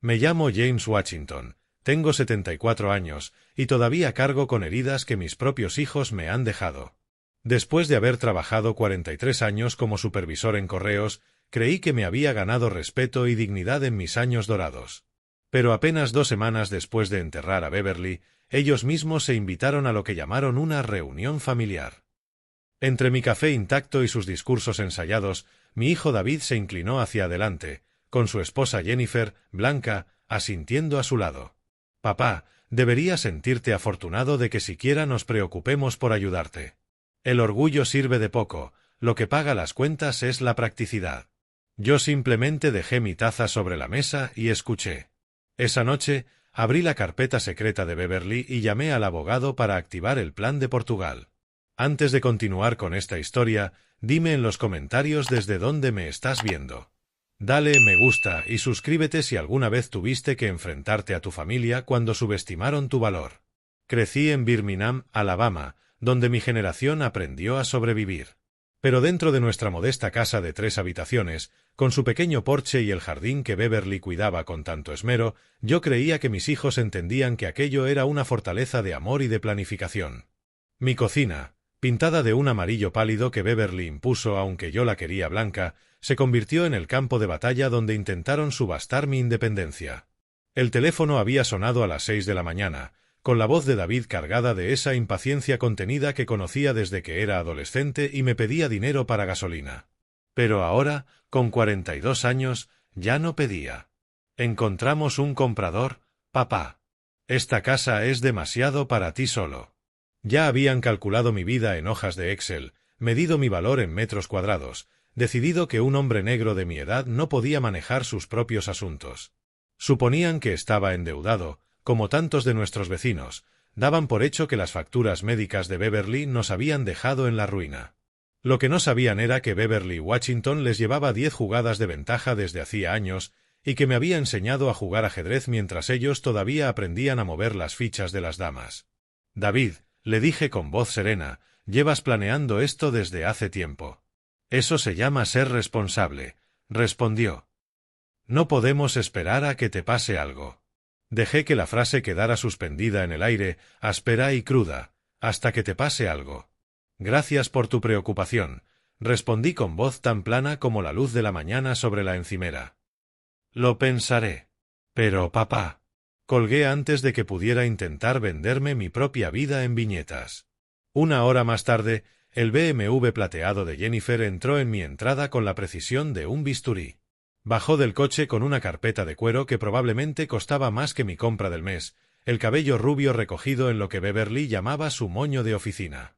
Me llamo James Washington, tengo 74 años, y todavía cargo con heridas que mis propios hijos me han dejado. Después de haber trabajado 43 años como supervisor en correos, creí que me había ganado respeto y dignidad en mis años dorados. Pero apenas 2 semanas después de enterrar a Beverly, ellos mismos se invitaron a lo que llamaron una reunión familiar. Entre mi café intacto y sus discursos ensayados, mi hijo David se inclinó hacia adelante, con su esposa Jennifer, blanca, asintiendo a su lado. «Papá, deberías sentirte afortunado de que siquiera nos preocupemos por ayudarte. El orgullo sirve de poco, lo que paga las cuentas es la practicidad». Yo simplemente dejé mi taza sobre la mesa y escuché. Esa noche, abrí la carpeta secreta de Beverly y llamé al abogado para activar el plan de Portugal. Antes de continuar con esta historia, dime en los comentarios desde dónde me estás viendo. Dale me gusta y suscríbete si alguna vez tuviste que enfrentarte a tu familia cuando subestimaron tu valor. Crecí en Birmingham, Alabama, donde mi generación aprendió a sobrevivir. Pero dentro de nuestra modesta casa de 3 habitaciones, con su pequeño porche y el jardín que Beverly cuidaba con tanto esmero, yo creía que mis hijos entendían que aquello era una fortaleza de amor y de planificación. Mi cocina, pintada de un amarillo pálido que Beverly impuso aunque yo la quería blanca, se convirtió en el campo de batalla donde intentaron subastar mi independencia. El teléfono había sonado a las 6 de la mañana, con la voz de David cargada de esa impaciencia contenida que conocía desde que era adolescente y me pedía dinero para gasolina. Pero ahora, con 42 años, ya no pedía. «Encontramos un comprador, papá. Esta casa es demasiado para ti solo». Ya habían calculado mi vida en hojas de Excel, medido mi valor en metros cuadrados, decidido que un hombre negro de mi edad no podía manejar sus propios asuntos. Suponían que estaba endeudado, como tantos de nuestros vecinos, daban por hecho que las facturas médicas de Beverly nos habían dejado en la ruina. Lo que no sabían era que Beverly Washington les llevaba 10 jugadas de ventaja desde hacía años y que me había enseñado a jugar ajedrez mientras ellos todavía aprendían a mover las fichas de las damas. «David», le dije con voz serena, «llevas planeando esto desde hace tiempo». «Eso se llama ser responsable», respondió. «No podemos esperar a que te pase algo». Dejé que la frase quedara suspendida en el aire, áspera y cruda, «hasta que te pase algo». «Gracias por tu preocupación», respondí con voz tan plana como la luz de la mañana sobre la encimera. «Lo pensaré». «Pero, papá». Colgué antes de que pudiera intentar venderme mi propia vida en viñetas. 1 hora más tarde, el BMW plateado de Jennifer entró en mi entrada con la precisión de un bisturí. Bajó del coche con una carpeta de cuero que probablemente costaba más que mi compra del mes, el cabello rubio recogido en lo que Beverly llamaba su moño de oficina.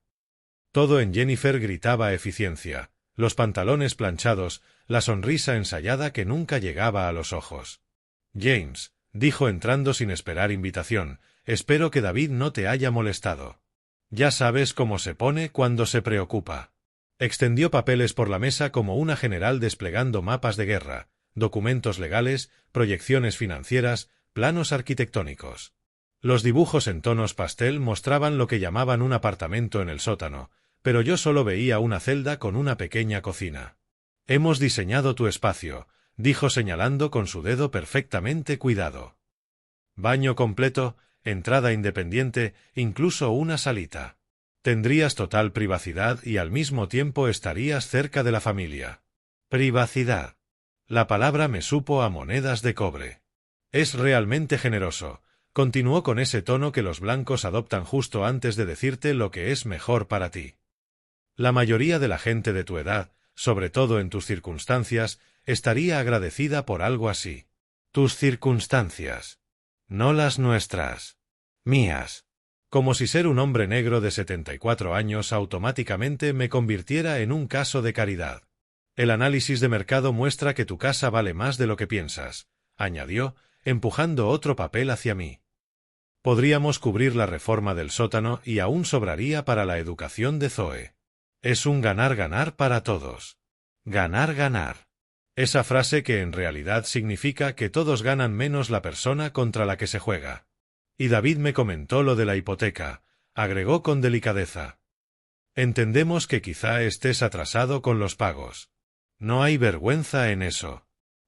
Todo en Jennifer gritaba eficiencia, los pantalones planchados, la sonrisa ensayada que nunca llegaba a los ojos. «James», dijo entrando sin esperar invitación, «espero que David no te haya molestado. Ya sabes cómo se pone cuando se preocupa». Extendió papeles por la mesa como una general desplegando mapas de guerra, documentos legales, proyecciones financieras, planos arquitectónicos. Los dibujos en tonos pastel mostraban lo que llamaban un apartamento en el sótano, pero yo solo veía una celda con una pequeña cocina. «Hemos diseñado tu espacio», dijo señalando con su dedo perfectamente cuidado. «Baño completo, entrada independiente, incluso una salita. Tendrías total privacidad y al mismo tiempo estarías cerca de la familia». «Privacidad». La palabra me supo a monedas de cobre. «Es realmente generoso», continuó con ese tono que los blancos adoptan justo antes de decirte lo que es mejor para ti. «La mayoría de la gente de tu edad, sobre todo en tus circunstancias, estaría agradecida por algo así». «Tus circunstancias. No las nuestras. Mías». Como si ser un hombre negro de 74 años automáticamente me convirtiera en un caso de caridad. «El análisis de mercado muestra que tu casa vale más de lo que piensas», añadió, empujando otro papel hacia mí. «Podríamos cubrir la reforma del sótano y aún sobraría para la educación de Zoe. Es un ganar-ganar para todos». «Ganar-ganar». Esa frase que en realidad significa que todos ganan menos la persona contra la que se juega. «Y David me comentó lo de la hipoteca», agregó con delicadeza. «Entendemos que quizá estés atrasado con los pagos. No hay vergüenza en eso».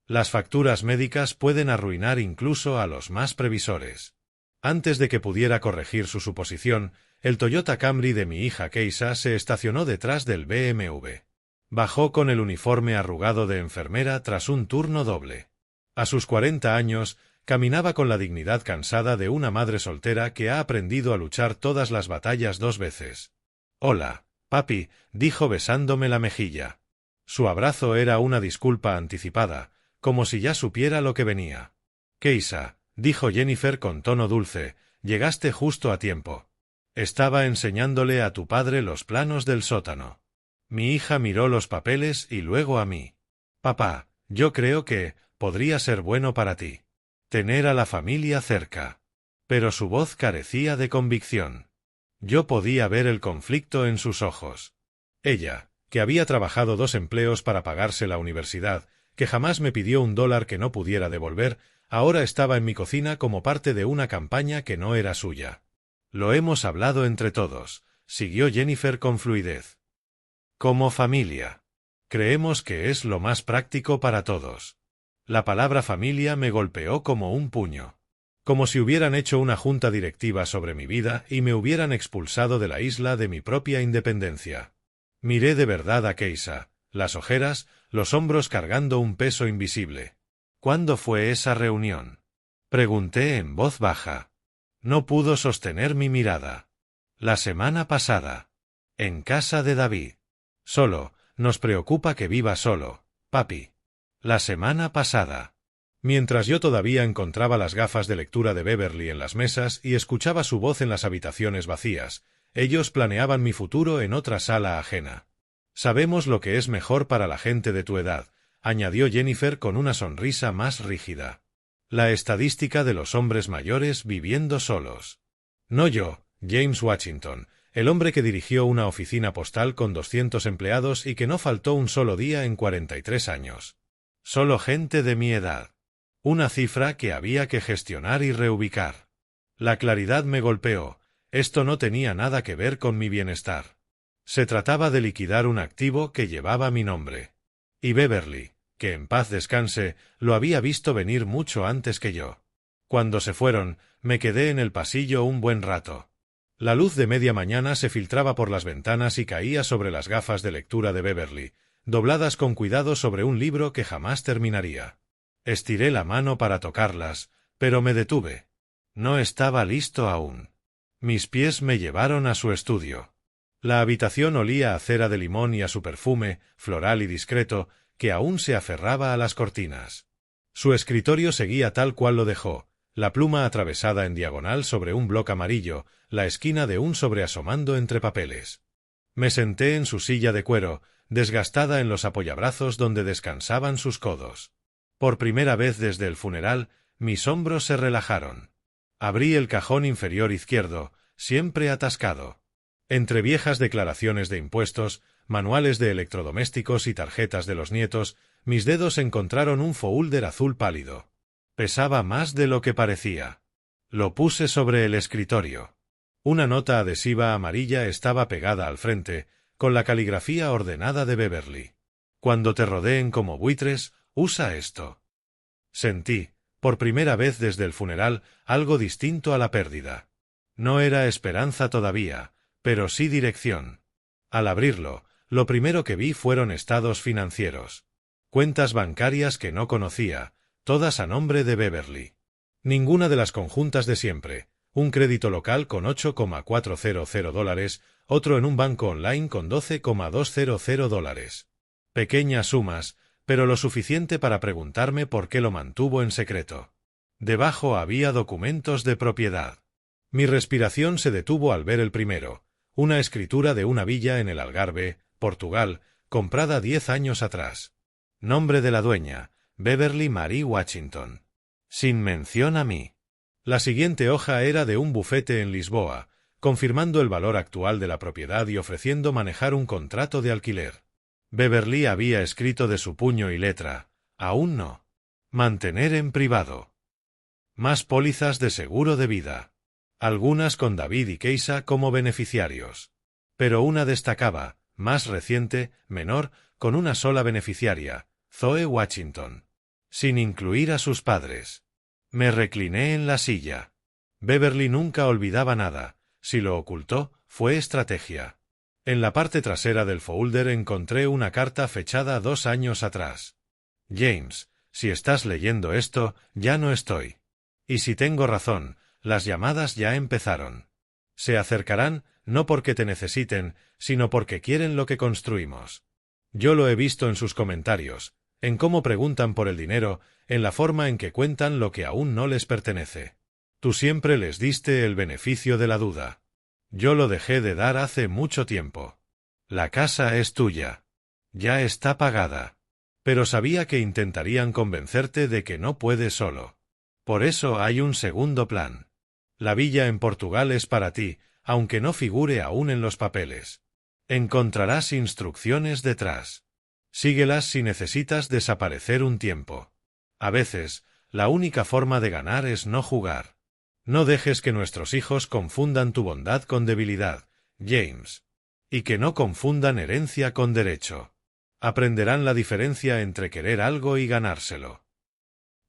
Las facturas médicas pueden arruinar incluso a los más previsores. Antes de que pudiera corregir su suposición, el Toyota Camry de mi hija Keisa se estacionó detrás del BMW. Bajó con el uniforme arrugado de enfermera tras un turno doble. A sus 40 años, caminaba con la dignidad cansada de una madre soltera que ha aprendido a luchar todas las batallas 2 veces. «Hola, papi», dijo besándome la mejilla. Su abrazo era una disculpa anticipada, como si ya supiera lo que venía. «Keisa», dijo Jennifer con tono dulce, «llegaste justo a tiempo. Estaba enseñándole a tu padre los planos del sótano». Mi hija miró los papeles y luego a mí. «Papá, yo creo que podría ser bueno para ti tener a la familia cerca». Pero su voz carecía de convicción. Yo podía ver el conflicto en sus ojos. Ella, que había trabajado 2 empleos para pagarse la universidad, que jamás me pidió $1 que no pudiera devolver, ahora estaba en mi cocina como parte de una campaña que no era suya. «Lo hemos hablado entre todos», siguió Jennifer con fluidez. «Como familia. Creemos que es lo más práctico para todos». La palabra familia me golpeó como un puño. Como si hubieran hecho una junta directiva sobre mi vida y me hubieran expulsado de la isla de mi propia independencia. Miré de verdad a Keisa, las ojeras, los hombros cargando un peso invisible. «¿Cuándo fue esa reunión?», pregunté en voz baja. No pudo sostener mi mirada. «La semana pasada. En casa de David. Solo, nos preocupa que viva solo, papi». «La semana pasada». Mientras yo todavía encontraba las gafas de lectura de Beverly en las mesas y escuchaba su voz en las habitaciones vacías, ellos planeaban mi futuro en otra sala ajena. «Sabemos lo que es mejor para la gente de tu edad», añadió Jennifer con una sonrisa más rígida. «La estadística de los hombres mayores viviendo solos». No yo, James Washington, el hombre que dirigió una oficina postal con 200 empleados y que no faltó un solo día en 43 años. Solo gente de mi edad. Una cifra que había que gestionar y reubicar. La claridad me golpeó. Esto no tenía nada que ver con mi bienestar. Se trataba de liquidar un activo que llevaba mi nombre. Y Beverly, que en paz descanse, lo había visto venir mucho antes que yo. Cuando se fueron, me quedé en el pasillo un buen rato. La luz de media mañana se filtraba por las ventanas y caía sobre las gafas de lectura de Beverly, dobladas con cuidado sobre un libro que jamás terminaría. Estiré la mano para tocarlas, pero me detuve. No estaba listo aún. Mis pies me llevaron a su estudio. La habitación olía a cera de limón y a su perfume, floral y discreto, que aún se aferraba a las cortinas. Su escritorio seguía tal cual lo dejó, la pluma atravesada en diagonal sobre un bloc amarillo, la esquina de un sobre asomando entre papeles. Me senté en su silla de cuero, desgastada en los apoyabrazos donde descansaban sus codos. Por primera vez desde el funeral, mis hombros se relajaron. Abrí el cajón inferior izquierdo, siempre atascado. Entre viejas declaraciones de impuestos, manuales de electrodomésticos y tarjetas de los nietos, mis dedos encontraron un folder azul pálido. Pesaba más de lo que parecía. Lo puse sobre el escritorio. Una nota adhesiva amarilla estaba pegada al frente, con la caligrafía ordenada de Beverly. «Cuando te rodeen como buitres, usa esto». Sentí, por primera vez desde el funeral, algo distinto a la pérdida. No era esperanza todavía, pero sí dirección. Al abrirlo, lo primero que vi fueron estados financieros. Cuentas bancarias que no conocía, todas a nombre de Beverly. Ninguna de las conjuntas de siempre. Un crédito local con $8,400, otro en un banco online con $12,200. Pequeñas sumas, pero lo suficiente para preguntarme por qué lo mantuvo en secreto. Debajo había documentos de propiedad. Mi respiración se detuvo al ver el primero, una escritura de una villa en el Algarve, Portugal, comprada 10 años atrás. Nombre de la dueña, Beverly Marie Washington. Sin mención a mí. La siguiente hoja era de un bufete en Lisboa, confirmando el valor actual de la propiedad y ofreciendo manejar un contrato de alquiler. Beverly había escrito de su puño y letra, «Aún no. Mantener en privado». Más pólizas de seguro de vida. Algunas con David y Keisa como beneficiarios. Pero una destacaba, más reciente, menor, con una sola beneficiaria, Zoe Washington. sin incluir a sus padres. Me recliné en la silla. Beverly nunca olvidaba nada. Si lo ocultó, fue estrategia. En la parte trasera del folder encontré una carta fechada 2 años atrás. James, si estás leyendo esto, ya no estoy. Y si tengo razón, las llamadas ya empezaron. Se acercarán, no porque te necesiten, sino porque quieren lo que construimos. Yo lo he visto en sus comentarios, en cómo preguntan por el dinero, en la forma en que cuentan lo que aún no les pertenece. Tú siempre les diste el beneficio de la duda. Yo lo dejé de dar hace mucho tiempo. La casa es tuya. Ya está pagada. Pero sabía que intentarían convencerte de que no puedes solo. Por eso hay un segundo plan. La villa en Portugal es para ti, aunque no figure aún en los papeles. Encontrarás instrucciones detrás. Síguelas si necesitas desaparecer un tiempo. A veces, la única forma de ganar es no jugar. No dejes que nuestros hijos confundan tu bondad con debilidad, James. Y que no confundan herencia con derecho. Aprenderán la diferencia entre querer algo y ganárselo.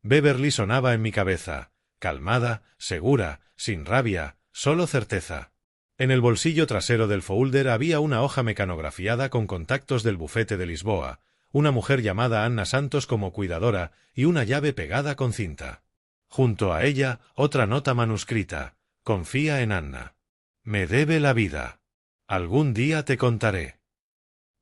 Beverly sonaba en mi cabeza, calmada, segura, sin rabia, solo certeza. En el bolsillo trasero del folder había una hoja mecanografiada con contactos del bufete de Lisboa, una mujer llamada Anna Santos como cuidadora y una llave pegada con cinta. Junto a ella, otra nota manuscrita: confía en Anna. Me debe la vida. Algún día te contaré.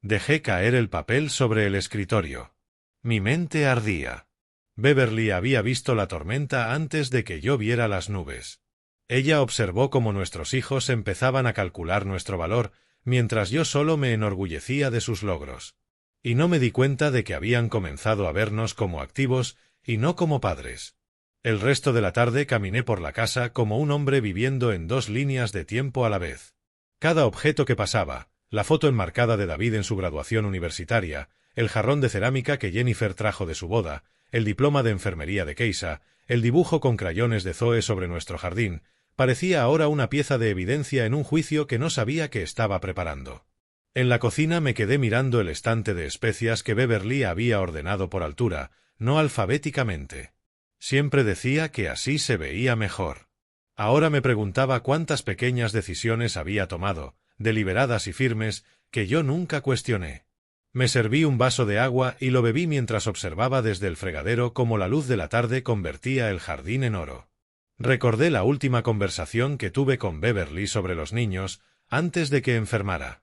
Dejé caer el papel sobre el escritorio. Mi mente ardía. Beverly había visto la tormenta antes de que yo viera las nubes. Ella observó cómo nuestros hijos empezaban a calcular nuestro valor, mientras yo solo me enorgullecía de sus logros. Y no me di cuenta de que habían comenzado a vernos como activos y no como padres. El resto de la tarde caminé por la casa como un hombre viviendo en 2 líneas de tiempo a la vez. Cada objeto que pasaba, la foto enmarcada de David en su graduación universitaria, el jarrón de cerámica que Jennifer trajo de su boda, el diploma de enfermería de Keisa, el dibujo con crayones de Zoe sobre nuestro jardín, parecía ahora una pieza de evidencia en un juicio que no sabía que estaba preparando. En la cocina me quedé mirando el estante de especias que Beverly había ordenado por altura, no alfabéticamente. Siempre decía que así se veía mejor. Ahora me preguntaba cuántas pequeñas decisiones había tomado, deliberadas y firmes, que yo nunca cuestioné. Me serví un vaso de agua y lo bebí mientras observaba desde el fregadero cómo la luz de la tarde convertía el jardín en oro. Recordé la última conversación que tuve con Beverly sobre los niños, antes de que enfermara.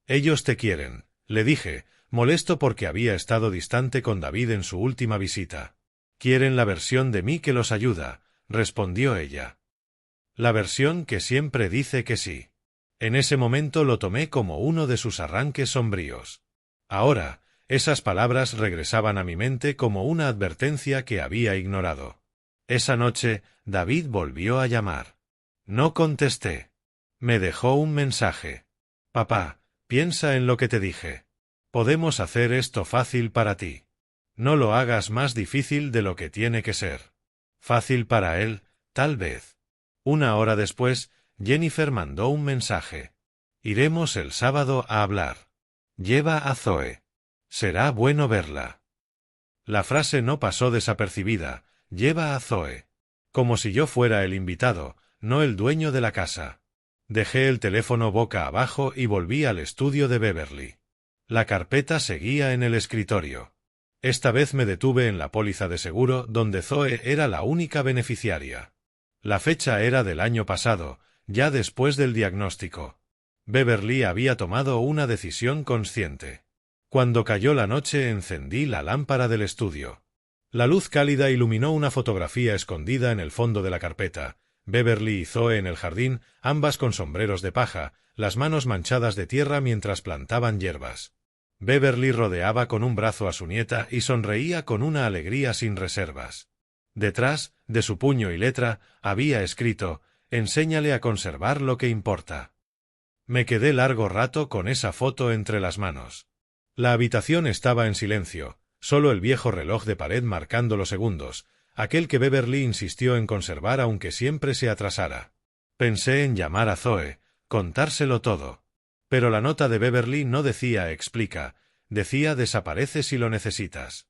Ellos te quieren, le dije, molesto porque había estado distante con David en su última visita. Quieren la versión de mí que los ayuda, respondió ella. La versión que siempre dice que sí. En ese momento lo tomé como uno de sus arranques sombríos. Ahora, esas palabras regresaban a mi mente como una advertencia que había ignorado. Esa noche, David volvió a llamar. No contesté. Me dejó un mensaje. Papá, piensa en lo que te dije. Podemos hacer esto fácil para ti. No lo hagas más difícil de lo que tiene que ser. Fácil para él, tal vez. 1 hora después, Jennifer mandó un mensaje. Iremos el sábado a hablar. Lleva a Zoe. Será bueno verla. La frase no pasó desapercibida. Lleva a Zoe. Como si yo fuera el invitado, no el dueño de la casa. Dejé el teléfono boca abajo y volví al estudio de Beverly. La carpeta seguía en el escritorio. Esta vez me detuve en la póliza de seguro donde Zoe era la única beneficiaria. La fecha era del año pasado, ya después del diagnóstico. Beverly había tomado una decisión consciente. Cuando cayó la noche encendí la lámpara del estudio. La luz cálida iluminó una fotografía escondida en el fondo de la carpeta. Beverly y Zoe en el jardín, ambas con sombreros de paja, las manos manchadas de tierra mientras plantaban hierbas. Beverly rodeaba con un brazo a su nieta y sonreía con una alegría sin reservas. Detrás, de su puño y letra, había escrito: «Enséñale a conservar lo que importa». Me quedé largo rato con esa foto entre las manos. La habitación estaba en silencio, solo el viejo reloj de pared marcando los segundos, aquel que Beverly insistió en conservar aunque siempre se atrasara. Pensé en llamar a Zoe, contárselo todo. Pero la nota de Beverly no decía explica, decía desaparece si lo necesitas.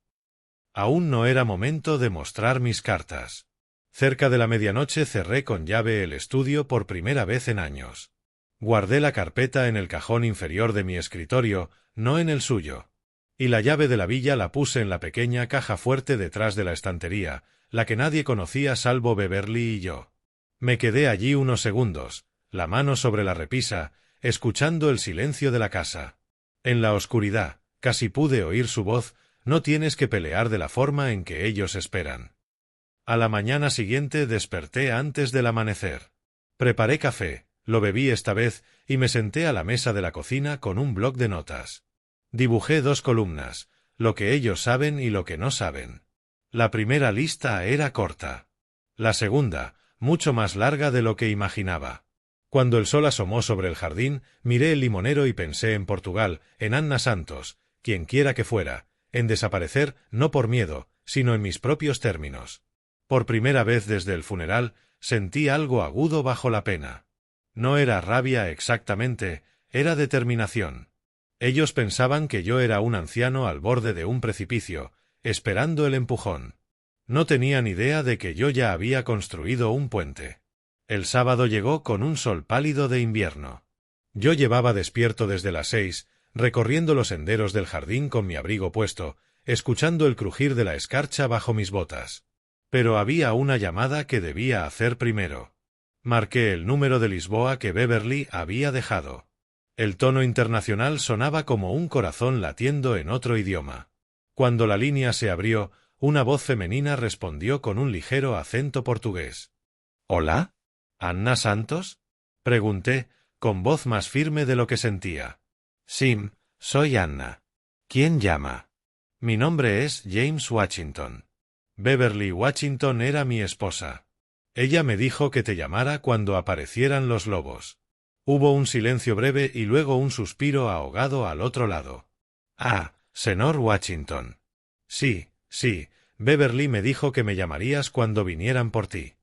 Aún no era momento de mostrar mis cartas. Cerca de la medianoche cerré con llave el estudio por primera vez en años. Guardé la carpeta en el cajón inferior de mi escritorio, no en el suyo. Y la llave de la villa la puse en la pequeña caja fuerte detrás de la estantería, la que nadie conocía salvo Beverly y yo. Me quedé allí unos segundos, la mano sobre la repisa, escuchando el silencio de la casa. En la oscuridad, casi pude oír su voz: no tienes que pelear de la forma en que ellos esperan. A la mañana siguiente desperté antes del amanecer. Preparé café, lo bebí esta vez, y me senté a la mesa de la cocina con un bloc de notas. Dibujé 2 columnas, lo que ellos saben y lo que no saben. La primera lista era corta. La segunda, mucho más larga de lo que imaginaba. Cuando el sol asomó sobre el jardín, miré el limonero y pensé en Portugal, en Anna Santos, quien quiera que fuera, en desaparecer no por miedo, sino en mis propios términos. Por primera vez desde el funeral, sentí algo agudo bajo la pena. No era rabia exactamente, era determinación. Ellos pensaban que yo era un anciano al borde de un precipicio, esperando el empujón. No tenían idea de que yo ya había construido un puente. El sábado llegó con un sol pálido de invierno. Yo llevaba despierto desde las 6, recorriendo los senderos del jardín con mi abrigo puesto, escuchando el crujir de la escarcha bajo mis botas. Pero había una llamada que debía hacer primero. Marqué el número de Lisboa que Beverly había dejado. El tono internacional sonaba como un corazón latiendo en otro idioma. Cuando la línea se abrió, una voz femenina respondió con un ligero acento portugués. «¿Hola? ¿Anna Santos?», pregunté, con voz más firme de lo que sentía. «Sí, soy Anna. ¿Quién llama?». «Mi nombre es James Washington». Beverly Washington era mi esposa. Ella me dijo que te llamara cuando aparecieran los lobos. Hubo un silencio breve y luego un suspiro ahogado al otro lado. «Ah, señor Washington». «Sí, sí, Beverly me dijo que me llamarías cuando vinieran por ti».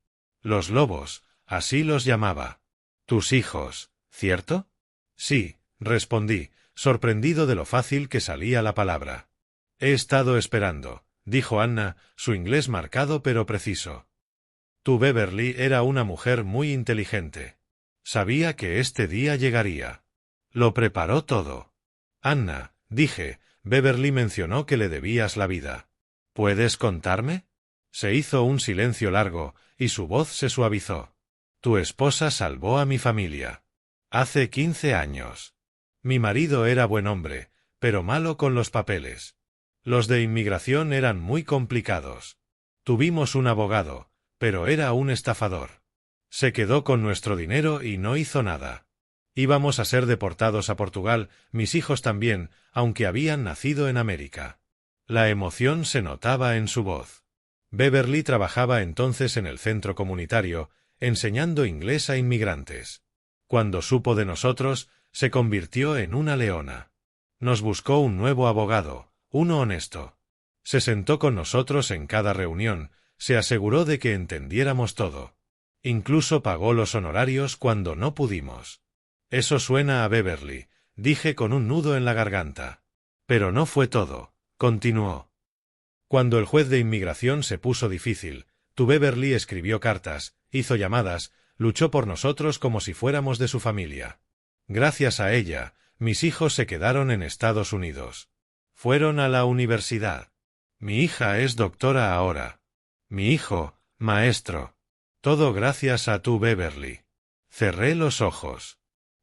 «Los lobos, así los llamaba». «Tus hijos, ¿cierto?». «Sí», respondí, sorprendido de lo fácil que salía la palabra. «He estado esperando», dijo Anna, su inglés marcado pero preciso. Tu Beverly era una mujer muy inteligente. Sabía que este día llegaría. Lo preparó todo. «Anna», dije, «Beverly mencionó que le debías la vida. ¿Puedes contarme?». Se hizo un silencio largo, y su voz se suavizó. «Tu esposa salvó a mi familia. Hace 15 años. Mi marido era buen hombre, pero malo con los papeles. Los de inmigración eran muy complicados. Tuvimos un abogado, pero era un estafador. Se quedó con nuestro dinero y no hizo nada. Íbamos a ser deportados a Portugal, mis hijos también, aunque habían nacido en América». La emoción se notaba en su voz. Beverly trabajaba entonces en el centro comunitario, enseñando inglés a inmigrantes. Cuando supo de nosotros, se convirtió en una leona. Nos buscó un nuevo abogado, uno honesto. Se sentó con nosotros en cada reunión, se aseguró de que entendiéramos todo. Incluso pagó los honorarios cuando no pudimos. «Eso suena a Beverly», dije con un nudo en la garganta. «Pero no fue todo», continuó. «Cuando el juez de inmigración se puso difícil, tu Beverly escribió cartas, hizo llamadas, luchó por nosotros como si fuéramos de su familia. Gracias a ella, mis hijos se quedaron en Estados Unidos. Fueron a la universidad. Mi hija es doctora ahora. Mi hijo, maestro. Todo gracias a tu Beverly». Cerré los ojos.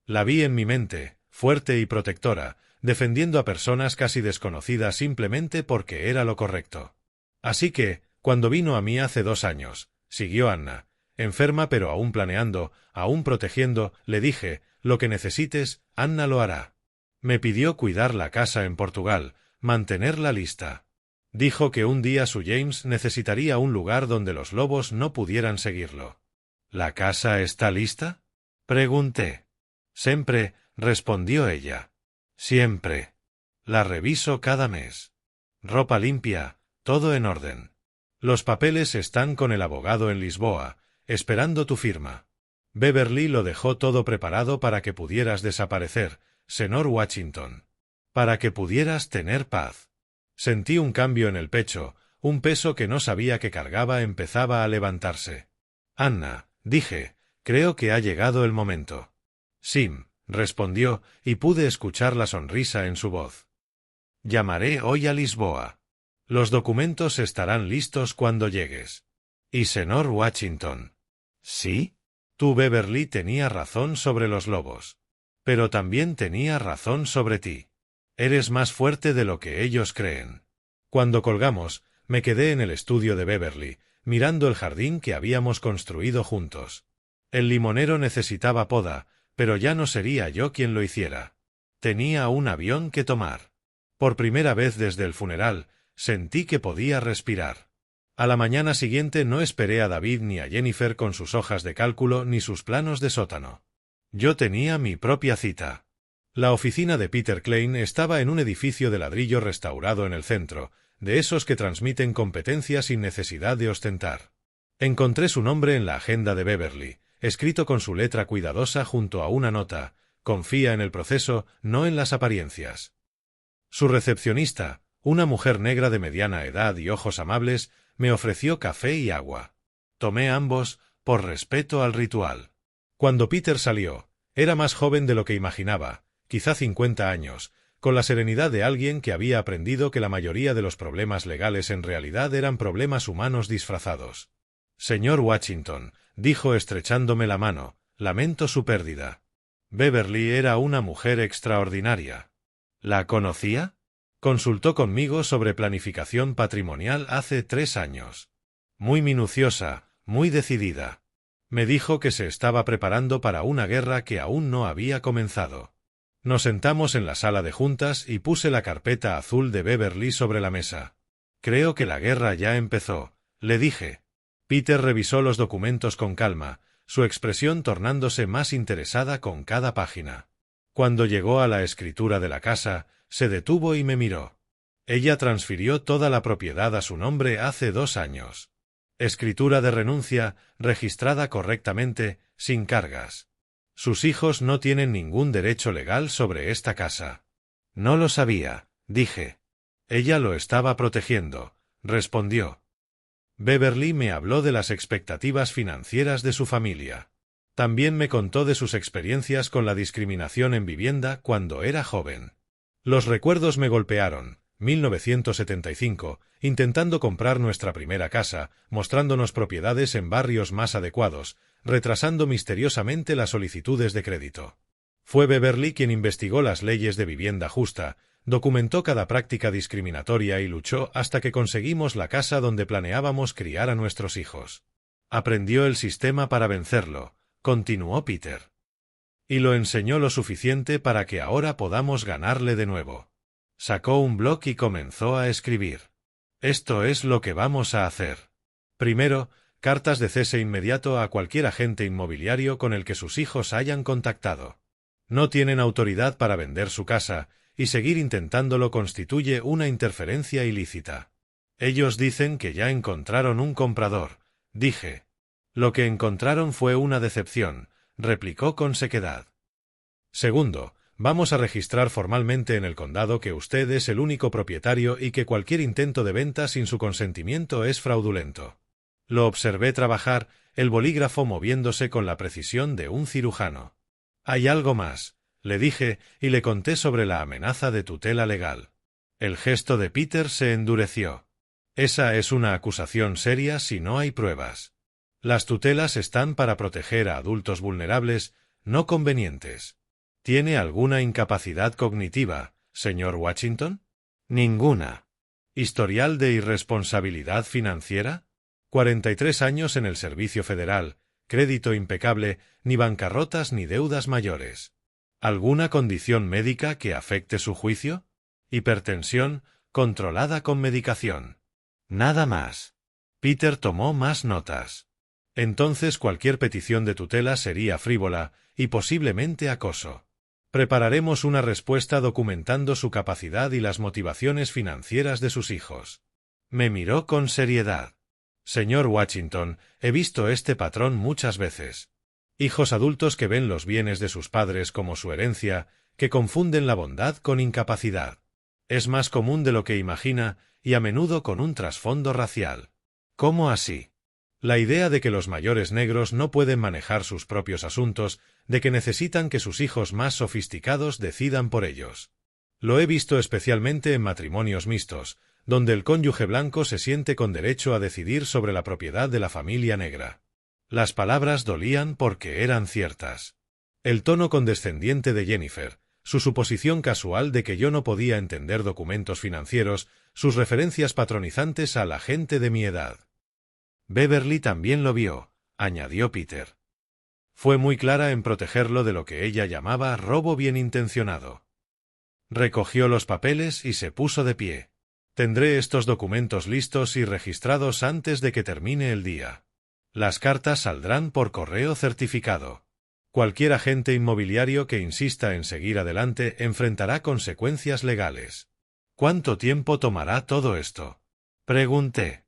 La vi en mi mente, fuerte y protectora, defendiendo a personas casi desconocidas simplemente porque era lo correcto. Así que, cuando vino a mí hace 2 años, siguió Anna, enferma pero aún planeando, aún protegiendo, le dije, «Lo que necesites, Anna lo hará». Me pidió cuidar la casa en Portugal, mantenerla lista. Dijo que un día su James necesitaría un lugar donde los lobos no pudieran seguirlo. «¿La casa está lista?», pregunté. «Siempre», respondió ella. «Siempre. La reviso cada mes. Ropa limpia, todo en orden. Los papeles están con el abogado en Lisboa, esperando tu firma. Beverly lo dejó todo preparado para que pudieras desaparecer, señor Washington. Para que pudieras tener paz». Sentí un cambio en el pecho, Un peso que no sabía que cargaba empezaba a levantarse. Anna, dije, creo que ha llegado el momento. Sim, respondió, y pude escuchar la sonrisa en su voz. Llamaré hoy a Lisboa. Los documentos estarán listos cuando llegues. ¿Y señor Washington? ¿Sí? Tú, Beverly, tenía razón sobre los lobos. Pero también tenía razón sobre ti. Eres más fuerte de lo que ellos creen. Cuando colgamos, me quedé en el estudio de Beverly, mirando el jardín que habíamos construido juntos. El limonero necesitaba poda, pero ya no sería yo quien lo hiciera. Tenía un avión que tomar. Por primera vez desde el funeral, sentí que podía respirar. A la mañana siguiente no esperé a David ni a Jennifer con sus hojas de cálculo ni sus planos de sótano. Yo tenía mi propia cita. La oficina de Peter Klein estaba en un edificio de ladrillo restaurado en el centro, de esos que transmiten competencia sin necesidad de ostentar. Encontré su nombre en la agenda de Beverly, escrito con su letra cuidadosa junto a una nota: confía en el proceso, no en las apariencias. Su recepcionista, una mujer negra de mediana edad y ojos amables, me ofreció café y agua. Tomé ambos, por respeto al ritual. Cuando Peter salió, era más joven de lo que imaginaba, quizá 50 años, con la serenidad de alguien que había aprendido que la mayoría de los problemas legales en realidad eran problemas humanos disfrazados. Señor Washington, dijo estrechándome la mano, lamento su pérdida. Beverly era una mujer extraordinaria. ¿La conocía? Consultó conmigo sobre planificación patrimonial hace 3 años. Muy minuciosa, muy decidida. Me dijo que se estaba preparando para una guerra que aún no había comenzado. Nos sentamos en la sala de juntas y puse la carpeta azul de Beverly sobre la mesa. Creo que la guerra ya empezó, le dije. Peter revisó los documentos con calma, su expresión tornándose más interesada con cada página. Cuando llegó a la escritura de la casa, se detuvo y me miró. Ella transfirió toda la propiedad a su nombre hace 2 años. Escritura de renuncia, registrada correctamente, sin cargas. Sus hijos no tienen ningún derecho legal sobre esta casa. No lo sabía, dije. Ella lo estaba protegiendo, respondió. Beverly me habló de las expectativas financieras de su familia. También me contó de sus experiencias con la discriminación en vivienda cuando era joven. Los recuerdos me golpearon. 1975, intentando comprar nuestra primera casa, mostrándonos propiedades en barrios más adecuados, retrasando misteriosamente las solicitudes de crédito. Fue Beverly quien investigó las leyes de vivienda justa, documentó cada práctica discriminatoria y luchó hasta que conseguimos la casa donde planeábamos criar a nuestros hijos. Aprendió el sistema para vencerlo, continuó Peter. Y lo enseñó lo suficiente para que ahora podamos ganarle de nuevo. Sacó un bloc y comenzó a escribir. Esto es lo que vamos a hacer. Primero, cartas de cese inmediato a cualquier agente inmobiliario con el que sus hijos hayan contactado. No tienen autoridad para vender su casa, y seguir intentándolo constituye una interferencia ilícita. Ellos dicen que ya encontraron un comprador, dije. Lo que encontraron fue una decepción, replicó con sequedad. Segundo, vamos a registrar formalmente en el condado que usted es el único propietario y que cualquier intento de venta sin su consentimiento es fraudulento. Lo observé trabajar, el bolígrafo moviéndose con la precisión de un cirujano. Hay algo más, le dije, y le conté sobre la amenaza de tutela legal. El gesto de Peter se endureció. Esa es una acusación seria si no hay pruebas. Las tutelas están para proteger a adultos vulnerables, no convenientes. ¿Tiene alguna incapacidad cognitiva, señor Washington? Ninguna. ¿Historial de irresponsabilidad financiera? 43 años en el Servicio Federal, crédito impecable, ni bancarrotas ni deudas mayores. ¿Alguna condición médica que afecte su juicio? Hipertensión, controlada con medicación. Nada más. Peter tomó más notas. Entonces cualquier petición de tutela sería frívola y posiblemente acoso. Prepararemos una respuesta documentando su capacidad y las motivaciones financieras de sus hijos. Me miró con seriedad. Señor Washington, he visto este patrón muchas veces. Hijos adultos que ven los bienes de sus padres como su herencia, que confunden la bondad con incapacidad. Es más común de lo que imagina, y a menudo con un trasfondo racial. ¿Cómo así? La idea de que los mayores negros no pueden manejar sus propios asuntos, de que necesitan que sus hijos más sofisticados decidan por ellos. Lo he visto especialmente en matrimonios mixtos, donde el cónyuge blanco se siente con derecho a decidir sobre la propiedad de la familia negra. Las palabras dolían porque eran ciertas. El tono condescendiente de Jennifer, su suposición casual de que yo no podía entender documentos financieros, sus referencias patronizantes a la gente de mi edad. Beverly también lo vio, añadió Peter. Fue muy clara en protegerlo de lo que ella llamaba robo bien intencionado. Recogió los papeles y se puso de pie. Tendré estos documentos listos y registrados antes de que termine el día. Las cartas saldrán por correo certificado. Cualquier agente inmobiliario que insista en seguir adelante enfrentará consecuencias legales. ¿Cuánto tiempo tomará todo esto? Pregunté.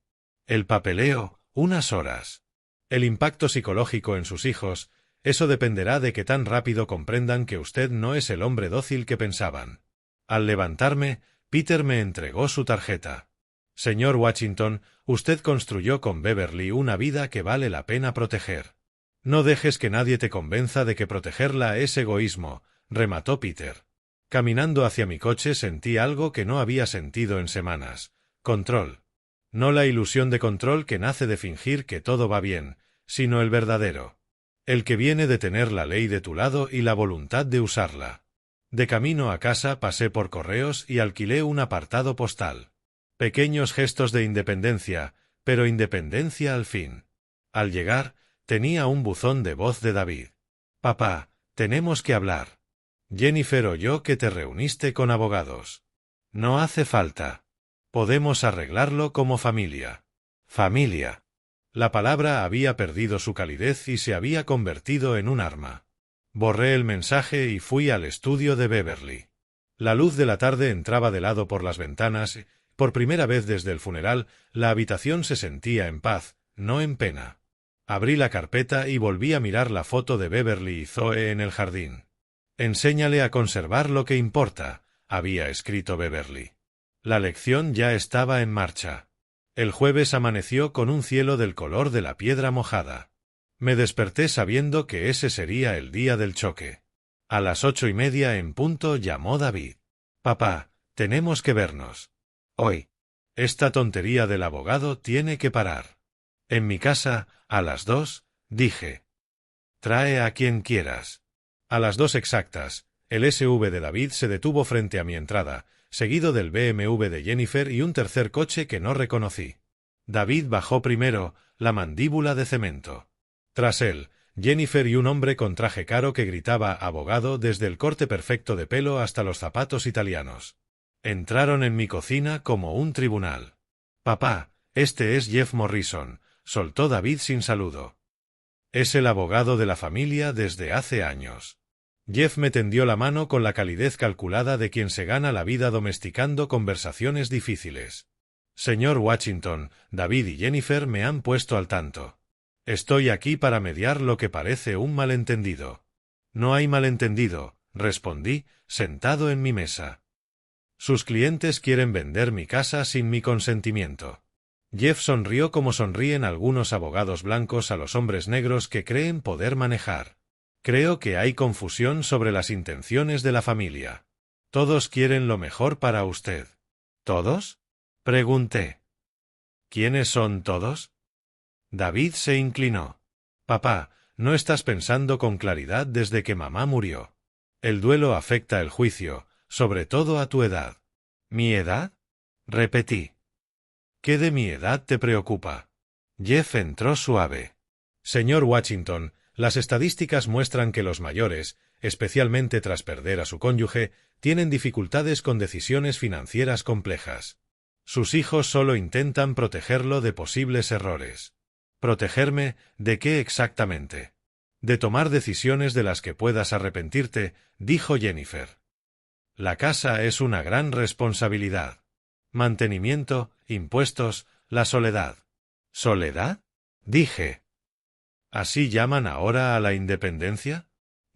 El papeleo, unas horas. El impacto psicológico en sus hijos, eso dependerá de que tan rápido comprendan que usted no es el hombre dócil que pensaban. Al levantarme, Peter me entregó su tarjeta. Señor Washington, usted construyó con Beverly una vida que vale la pena proteger. No dejes que nadie te convenza de que protegerla es egoísmo, remató Peter. Caminando hacia mi coche sentí algo que no había sentido en semanas. Control. No la ilusión de control que nace de fingir que todo va bien, sino el verdadero. El que viene de tener la ley de tu lado y la voluntad de usarla. De camino a casa pasé por correos y alquilé un apartado postal. Pequeños gestos de independencia, pero independencia al fin. Al llegar, tenía un buzón de voz de David. Papá, tenemos que hablar. Jennifer oyó que te reuniste con abogados. No hace falta. Podemos arreglarlo como familia. Familia. La palabra había perdido su calidez y se había convertido en un arma. Borré el mensaje y fui al estudio de Beverly. La luz de la tarde entraba de lado por las ventanas y, por primera vez desde el funeral, la habitación se sentía en paz, no en pena. Abrí la carpeta y volví a mirar la foto de Beverly y Zoe en el jardín. Enséñale a conservar lo que importa, había escrito Beverly. La lección ya estaba en marcha. El jueves amaneció con un cielo del color de la piedra mojada. Me desperté sabiendo que ese sería el día del choque. A las 8:30 en punto llamó David. Papá, tenemos que vernos. Hoy. Esta tontería del abogado tiene que parar. En mi casa, a las 2, dije. Trae a quien quieras. A las 2 exactas, el SUV de David se detuvo frente a mi entrada, seguido del BMW de Jennifer y un tercer coche que no reconocí. David bajó primero, la mandíbula de cemento. Tras él, Jennifer y un hombre con traje caro que gritaba abogado desde el corte perfecto de pelo hasta los zapatos italianos. Entraron en mi cocina como un tribunal. Papá, este es Jeff Morrison, soltó David sin saludo. Es el abogado de la familia desde hace años. Jeff me tendió la mano con la calidez calculada de quien se gana la vida domesticando conversaciones difíciles. Señor Washington, David y Jennifer me han puesto al tanto. Estoy aquí para mediar lo que parece un malentendido. No hay malentendido, respondí, sentado en mi mesa. Sus clientes quieren vender mi casa sin mi consentimiento. Jeff sonrió como sonríen algunos abogados blancos a los hombres negros que creen poder manejar. Creo que hay confusión sobre las intenciones de la familia. Todos quieren lo mejor para usted. ¿Todos? Pregunté. ¿Quiénes son todos? David se inclinó. Papá, no estás pensando con claridad desde que mamá murió. El duelo afecta el juicio, sobre todo a tu edad. ¿Mi edad? Repetí. ¿Qué de mi edad te preocupa? Jeff entró suave. Señor Washington, las estadísticas muestran que los mayores, especialmente tras perder a su cónyuge, tienen dificultades con decisiones financieras complejas. Sus hijos solo intentan protegerlo de posibles errores. ¿Protegerme de qué exactamente? De tomar decisiones de las que puedas arrepentirte, dijo Jennifer. La casa es una gran responsabilidad. Mantenimiento, impuestos, la soledad. ¿Soledad? Dije. ¿Así llaman ahora a la independencia?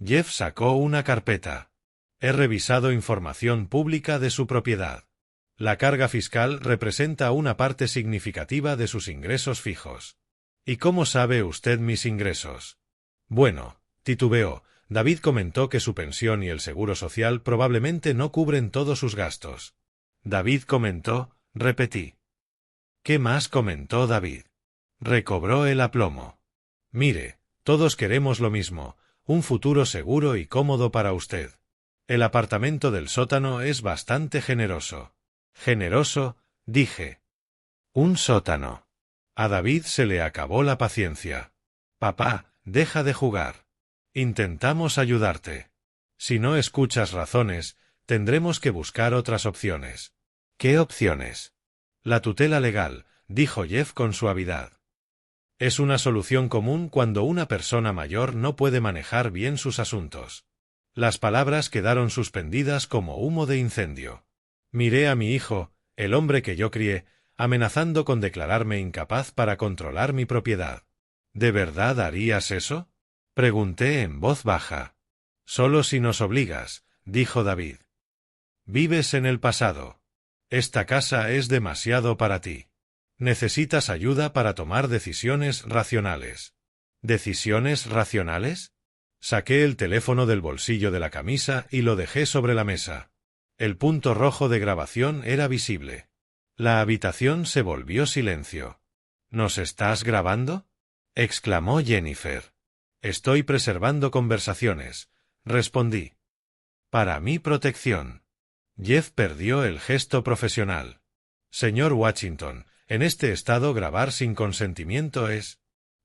Jeff sacó una carpeta. He revisado información pública de su propiedad. La carga fiscal representa una parte significativa de sus ingresos fijos. ¿Y cómo sabe usted mis ingresos? Bueno, titubeó. David comentó que su pensión y el seguro social probablemente no cubren todos sus gastos. David comentó, repetí. ¿Qué más comentó David? Recobró el aplomo. Mire, todos queremos lo mismo, un futuro seguro y cómodo para usted. El apartamento del sótano es bastante generoso. Generoso, dije. Un sótano. A David se le acabó la paciencia. Papá, deja de jugar. Intentamos ayudarte. Si no escuchas razones, tendremos que buscar otras opciones. ¿Qué opciones? La tutela legal, dijo Jeff con suavidad. Es una solución común cuando una persona mayor no puede manejar bien sus asuntos. Las palabras quedaron suspendidas como humo de incendio. Miré a mi hijo, el hombre que yo crié, amenazando con declararme incapaz para controlar mi propiedad. ¿De verdad harías eso? Pregunté en voz baja. Solo si nos obligas, dijo David. Vives en el pasado. Esta casa es demasiado para ti. Necesitas ayuda para tomar decisiones racionales. ¿Decisiones racionales? Saqué el teléfono del bolsillo de la camisa y lo dejé sobre la mesa. El punto rojo de grabación era visible. La habitación se volvió silencio. ¿Nos estás grabando? Exclamó Jennifer. Estoy preservando conversaciones, respondí. Para mi protección. Jeff perdió el gesto profesional. Señor Washington, en este estado grabar sin consentimiento es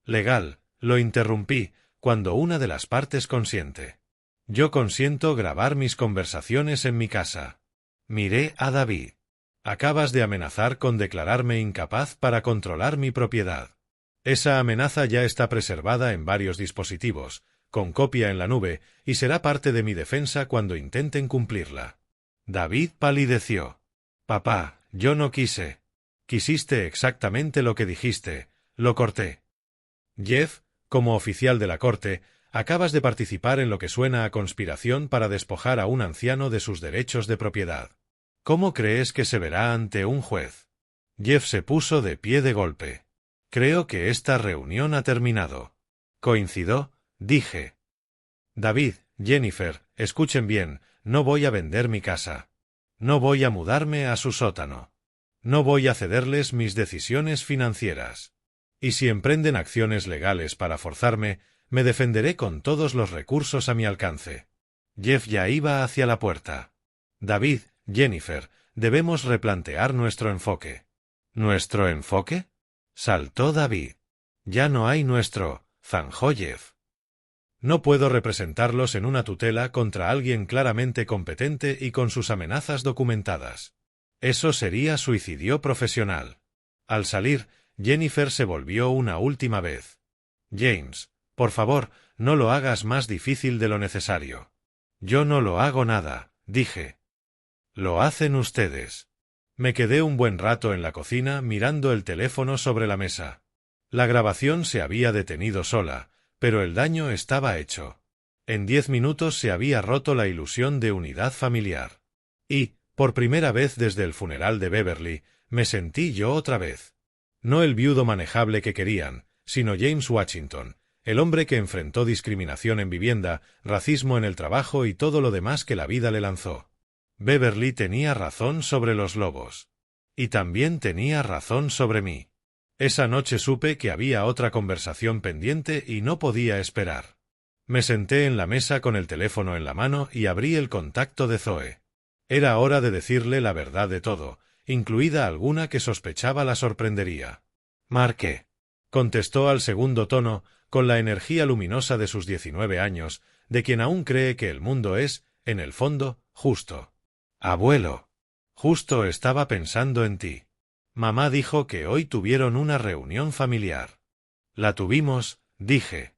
legal, lo interrumpí, cuando una de las partes consiente. Yo consiento grabar mis conversaciones en mi casa. Miré a David. Acabas de amenazar con declararme incapaz para controlar mi propiedad. Esa amenaza ya está preservada en varios dispositivos, con copia en la nube, y será parte de mi defensa cuando intenten cumplirla. David palideció. Papá, yo no quise. Quisiste exactamente lo que dijiste, lo corté. Jeff, como oficial de la corte, acabas de participar en lo que suena a conspiración para despojar a un anciano de sus derechos de propiedad. ¿Cómo crees que se verá ante un juez? Jeff se puso de pie de golpe. Creo que esta reunión ha terminado. ¿Coincido? Dije. David, Jennifer, escuchen bien, no voy a vender mi casa. No voy a mudarme a su sótano. No voy a cederles mis decisiones financieras. Y si emprenden acciones legales para forzarme, me defenderé con todos los recursos a mi alcance. Jeff ya iba hacia la puerta. David, Jennifer, debemos replantear nuestro enfoque. ¿Nuestro enfoque? Saltó David. Ya no hay nuestro, zanjó Jeff. No puedo representarlos en una tutela contra alguien claramente competente y con sus amenazas documentadas. Eso sería suicidio profesional. Al salir, Jennifer se volvió una última vez. James, por favor, no lo hagas más difícil de lo necesario. Yo no lo hago nada, dije. Lo hacen ustedes. Me quedé un buen rato en la cocina mirando el teléfono sobre la mesa. La grabación se había detenido sola, pero el daño estaba hecho. En 10 minutos se había roto la ilusión de unidad familiar. Y, por primera vez desde el funeral de Beverly, me sentí yo otra vez. No el viudo manejable que querían, sino James Washington, el hombre que enfrentó discriminación en vivienda, racismo en el trabajo y todo lo demás que la vida le lanzó. Beverly tenía razón sobre los lobos. Y también tenía razón sobre mí. Esa noche supe que había otra conversación pendiente y no podía esperar. Me senté en la mesa con el teléfono en la mano y abrí el contacto de Zoe. Era hora de decirle la verdad de todo, incluida alguna que sospechaba la sorprendería. Marqué. Contestó al segundo tono, con la energía luminosa de sus 19 años, de quien aún cree que el mundo es, en el fondo, justo. Abuelo. Justo estaba pensando en ti. Mamá dijo que hoy tuvieron una reunión familiar. La tuvimos, dije.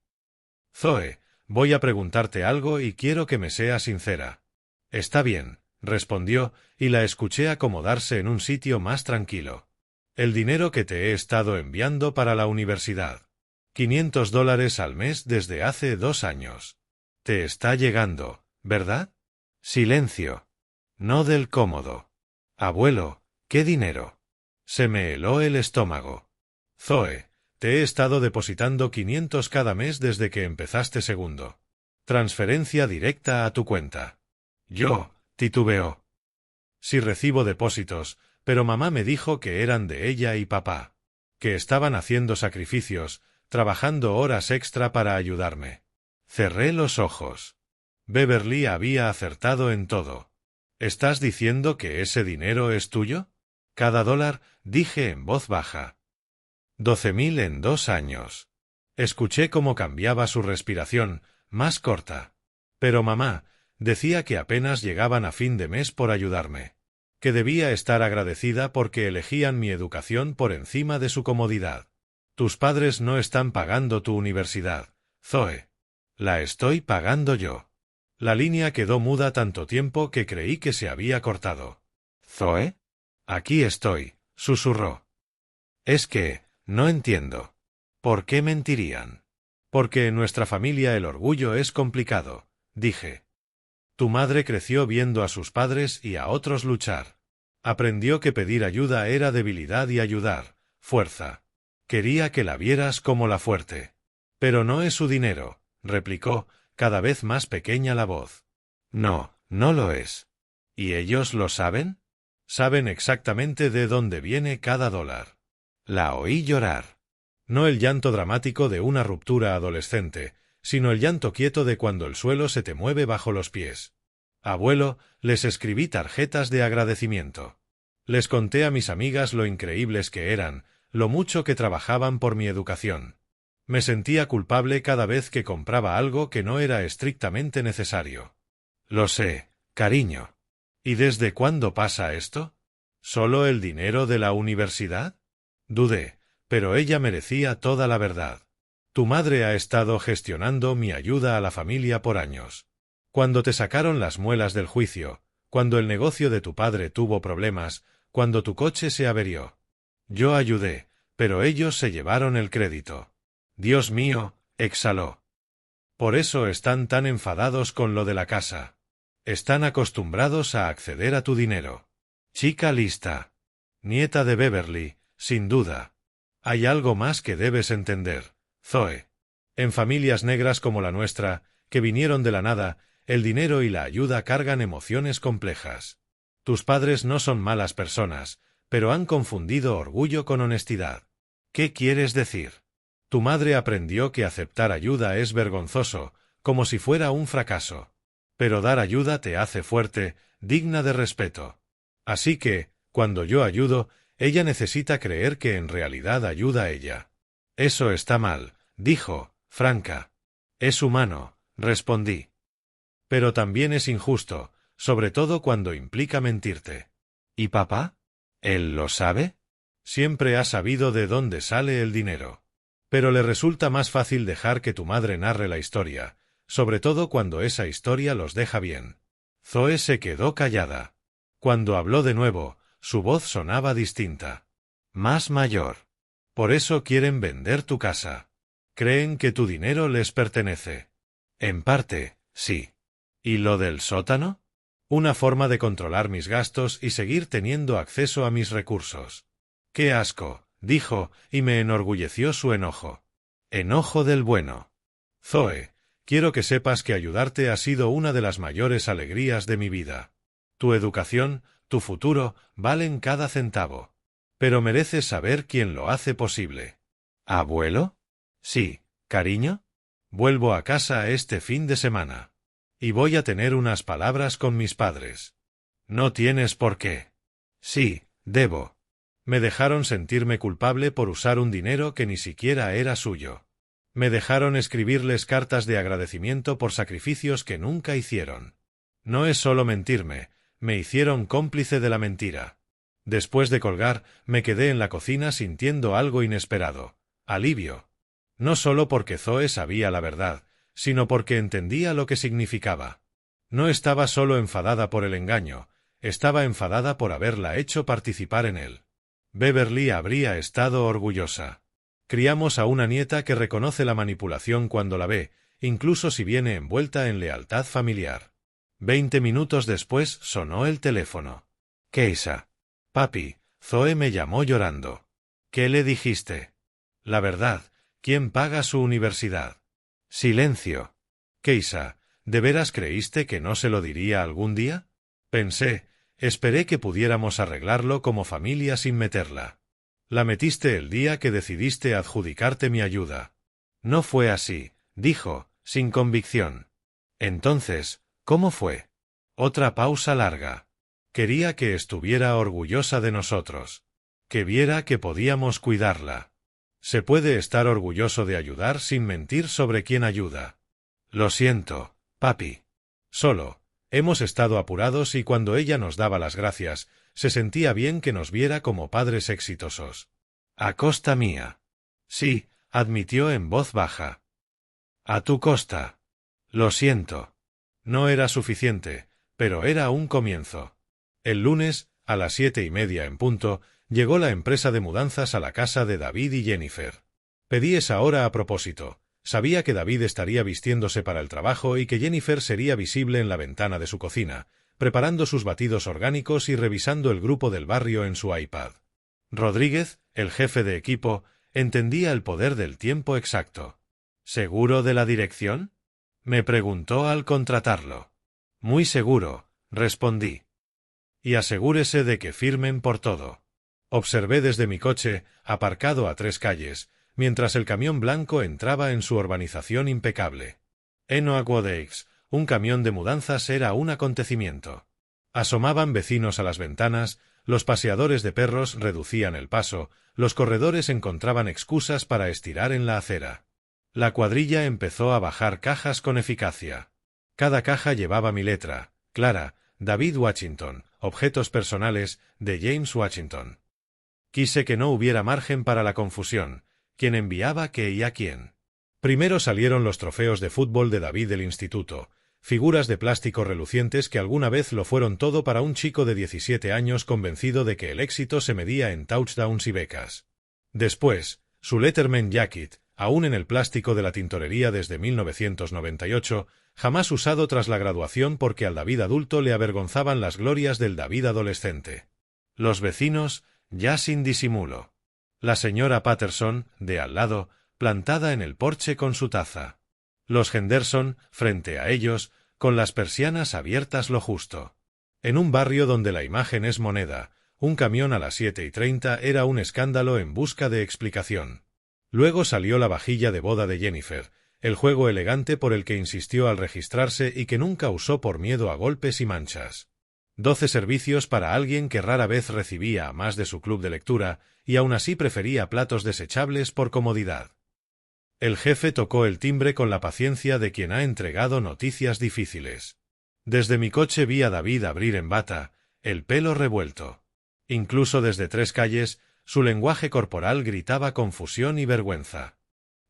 Zoe, voy a preguntarte algo y quiero que me sea sincera. Está bien, respondió, y la escuché acomodarse en un sitio más tranquilo. El dinero que te he estado enviando para la universidad. $500 al mes desde hace 2 años. Te está llegando, ¿verdad? Silencio. No del cómodo. Abuelo, ¿Qué dinero? Se me heló el estómago. Zoe, te he estado depositando 500 cada mes desde que empezaste segundo. Transferencia directa a tu cuenta. Yo, titubeó. Sí recibo depósitos, pero mamá me dijo que eran de ella y papá. Que estaban haciendo sacrificios, trabajando horas extra para ayudarme. Cerré los ojos. Beverly había acertado en todo. ¿Estás diciendo que ese dinero es tuyo? Cada dólar, dije en voz baja. 12.000 en 2 años. Escuché cómo cambiaba su respiración, más corta. Pero mamá decía que apenas llegaban a fin de mes por ayudarme. Que debía estar agradecida porque elegían mi educación por encima de su comodidad. Tus padres no están pagando tu universidad, Zoe. La estoy pagando yo. La línea quedó muda tanto tiempo que creí que se había cortado. ¿Zoe? Aquí estoy, susurró. Es que, no entiendo. ¿Por qué mentirían? Porque en nuestra familia el orgullo es complicado, dije. Tu madre creció viendo a sus padres y a otros luchar. Aprendió que pedir ayuda era debilidad y ayudar, fuerza. Quería que la vieras como la fuerte. Pero no es su dinero, replicó, cada vez más pequeña la voz. No, no lo es. ¿Y ellos lo saben? Saben exactamente de dónde viene cada dólar. La oí llorar. No el llanto dramático de una ruptura adolescente, sino el llanto quieto de cuando el suelo se te mueve bajo los pies. Abuelo, les escribí tarjetas de agradecimiento. Les conté a mis amigas lo increíbles que eran, lo mucho que trabajaban por mi educación. Me sentía culpable cada vez que compraba algo que no era estrictamente necesario. Lo sé, cariño. ¿Y desde cuándo pasa esto? ¿Solo el dinero de la universidad? Dudé, pero ella merecía toda la verdad. Tu madre ha estado gestionando mi ayuda a la familia por años. Cuando te sacaron las muelas del juicio, cuando el negocio de tu padre tuvo problemas, cuando tu coche se averió. Yo ayudé, pero ellos se llevaron el crédito. Dios mío, exhaló. Por eso están tan enfadados con lo de la casa. Están acostumbrados a acceder a tu dinero. Chica lista. Nieta de Beverly, sin duda. Hay algo más que debes entender, Zoe. En familias negras como la nuestra, que vinieron de la nada, el dinero y la ayuda cargan emociones complejas. Tus padres no son malas personas, pero han confundido orgullo con honestidad. ¿Qué quieres decir? Tu madre aprendió que aceptar ayuda es vergonzoso, como si fuera un fracaso. Pero dar ayuda te hace fuerte, digna de respeto. Así que, cuando yo ayudo, ella necesita creer que en realidad ayuda a ella. Eso está mal, dijo, franca. Es humano, respondí. Pero también es injusto, sobre todo cuando implica mentirte. ¿Y papá? ¿Él lo sabe? Siempre ha sabido de dónde sale el dinero. Pero le resulta más fácil dejar que tu madre narre la historia, sobre todo cuando esa historia los deja bien. Zoe se quedó callada. Cuando habló de nuevo, su voz sonaba distinta. Más mayor. Por eso quieren vender tu casa. Creen que tu dinero les pertenece. En parte, sí. ¿Y lo del sótano? Una forma de controlar mis gastos y seguir teniendo acceso a mis recursos. ¡Qué asco!, dijo, y me enorgulleció su enojo. Enojo del bueno. Zoe, quiero que sepas que ayudarte ha sido una de las mayores alegrías de mi vida. Tu educación, tu futuro, valen cada centavo. Pero mereces saber quién lo hace posible. ¿Abuelo? Sí, cariño. Vuelvo a casa este fin de semana. Y voy a tener unas palabras con mis padres. No tienes por qué. Sí, debo. Me dejaron sentirme culpable por usar un dinero que ni siquiera era suyo. Me dejaron escribirles cartas de agradecimiento por sacrificios que nunca hicieron. No es solo mentirme, me hicieron cómplice de la mentira. Después de colgar, me quedé en la cocina sintiendo algo inesperado. Alivio. No solo porque Zoe sabía la verdad, sino porque entendía lo que significaba. No estaba solo enfadada por el engaño, estaba enfadada por haberla hecho participar en él. Beverly habría estado orgullosa. Criamos a una nieta que reconoce la manipulación cuando la ve, incluso si viene envuelta en lealtad familiar. 20 minutos después sonó el teléfono. Keisha. Papi, Zoe me llamó llorando. ¿Qué le dijiste? La verdad, ¿quién paga su universidad? Silencio. Keisa, ¿de veras creíste que no se lo diría algún día? Esperé que pudiéramos arreglarlo como familia sin meterla. La metiste el día que decidiste adjudicarte mi ayuda. No fue así, dijo, sin convicción. Entonces, ¿cómo fue? Otra pausa larga. Quería que estuviera orgullosa de nosotros. Que viera que podíamos cuidarla. Se puede estar orgulloso de ayudar sin mentir sobre quién ayuda. Lo siento, papi. Solo, hemos estado apurados y cuando ella nos daba las gracias, se sentía bien que nos viera como padres exitosos. A costa mía. Sí, admitió en voz baja. A tu costa. Lo siento. No era suficiente, pero era un comienzo. El lunes, a las 7:30 en punto, llegó la empresa de mudanzas a la casa de David y Jennifer. Pedí esa hora a propósito. Sabía que David estaría vistiéndose para el trabajo y que Jennifer sería visible en la ventana de su cocina, preparando sus batidos orgánicos y revisando el grupo del barrio en su iPad. Rodríguez, el jefe de equipo, entendía el poder del tiempo exacto. ¿Seguro de la dirección? Me preguntó al contratarlo. Muy seguro, respondí. Y asegúrese de que firmen por todo. Observé desde mi coche, aparcado a 3 calles, mientras el camión blanco entraba en su urbanización impecable. En Oakwood, un camión de mudanzas era un acontecimiento. Asomaban vecinos a las ventanas, los paseadores de perros reducían el paso, los corredores encontraban excusas para estirar en la acera. La cuadrilla empezó a bajar cajas con eficacia. Cada caja llevaba mi letra, Clara, David Washington, objetos personales, de James Washington. Quise que no hubiera margen para la confusión, quién enviaba qué y a quién. Primero salieron los trofeos de fútbol de David del instituto, figuras de plástico relucientes que alguna vez lo fueron todo para un chico de 17 años convencido de que el éxito se medía en touchdowns y becas. Después, su Letterman Jacket, aún en el plástico de la tintorería desde 1998, jamás usado tras la graduación porque al David adulto le avergonzaban las glorias del David adolescente. Los vecinos, ya sin disimulo. La señora Patterson, de al lado, plantada en el porche con su taza. Los Henderson, frente a ellos, con las persianas abiertas lo justo. En un barrio donde la imagen es moneda, un camión a las 7:30 era un escándalo en busca de explicación. Luego salió la vajilla de boda de Jennifer, el juego elegante por el que insistió al registrarse y que nunca usó por miedo a golpes y manchas. 12 servicios para alguien que rara vez recibía a más de su club de lectura y aún así prefería platos desechables por comodidad. El jefe tocó el timbre con la paciencia de quien ha entregado noticias difíciles. Desde mi coche vi a David abrir en bata, el pelo revuelto. Incluso desde 3 calles, su lenguaje corporal gritaba confusión y vergüenza.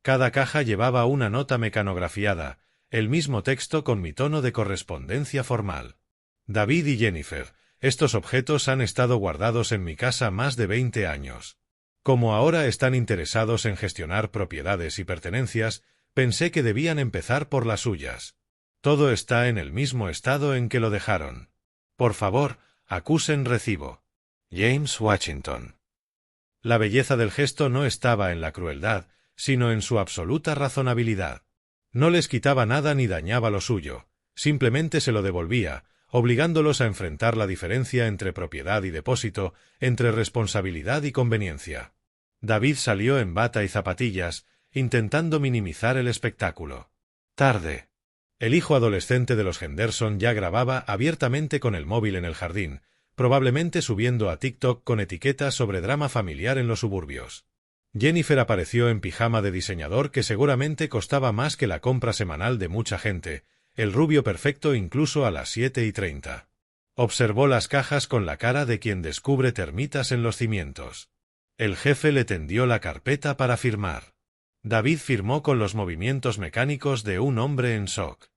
Cada caja llevaba una nota mecanografiada, el mismo texto con mi tono de correspondencia formal. David y Jennifer, estos objetos han estado guardados en mi casa más de 20 años. Como ahora están interesados en gestionar propiedades y pertenencias, pensé que debían empezar por las suyas. Todo está en el mismo estado en que lo dejaron. Por favor, acusen recibo. James Washington. La belleza del gesto no estaba en la crueldad, sino en su absoluta razonabilidad. No les quitaba nada ni dañaba lo suyo, simplemente se lo devolvía, obligándolos a enfrentar la diferencia entre propiedad y depósito, entre responsabilidad y conveniencia. David salió en bata y zapatillas, intentando minimizar el espectáculo. Tarde. El hijo adolescente de los Henderson ya grababa abiertamente con el móvil en el jardín, probablemente subiendo a TikTok con etiquetas sobre drama familiar en los suburbios. Jennifer apareció en pijama de diseñador que seguramente costaba más que la compra semanal de mucha gente, el rubio perfecto incluso a las 7:30. Observó las cajas con la cara de quien descubre termitas en los cimientos. El jefe le tendió la carpeta para firmar. David firmó con los movimientos mecánicos de un hombre en shock.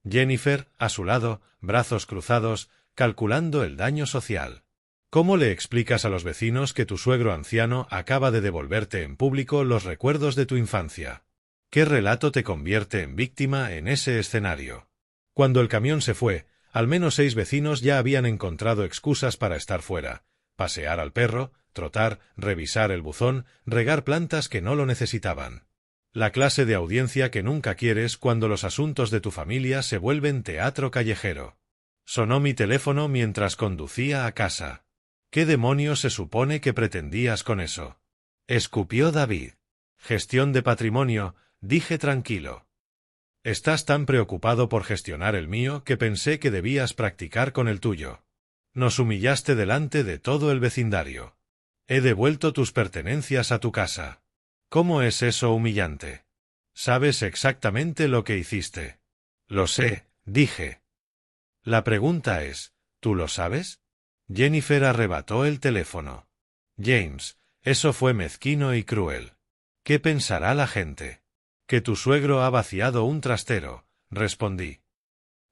Jennifer, a su lado, brazos cruzados, calculando el daño social. ¿Cómo le explicas a los vecinos que tu suegro anciano acaba de devolverte en público los recuerdos de tu infancia? ¿Qué relato te convierte en víctima en ese escenario? Cuando el camión se fue, al menos 6 vecinos ya habían encontrado excusas para estar fuera. pasear al perro, trotar, revisar el buzón, regar plantas que no lo necesitaban. La clase de audiencia que nunca quieres cuando los asuntos de tu familia se vuelven teatro callejero. Sonó mi teléfono mientras conducía a casa. ¿Qué demonios se supone que pretendías con eso? Escupió David. Gestión de patrimonio, dije tranquilo. Estás tan preocupado por gestionar el mío que pensé que debías practicar con el tuyo. Nos humillaste delante de todo el vecindario. He devuelto tus pertenencias a tu casa. ¿Cómo es eso humillante? Sabes exactamente lo que hiciste. Lo sé, dije. La pregunta es, ¿tú lo sabes? Jennifer arrebató el teléfono. James, eso fue mezquino y cruel. ¿Qué pensará la gente? Que tu suegro ha vaciado un trastero, respondí.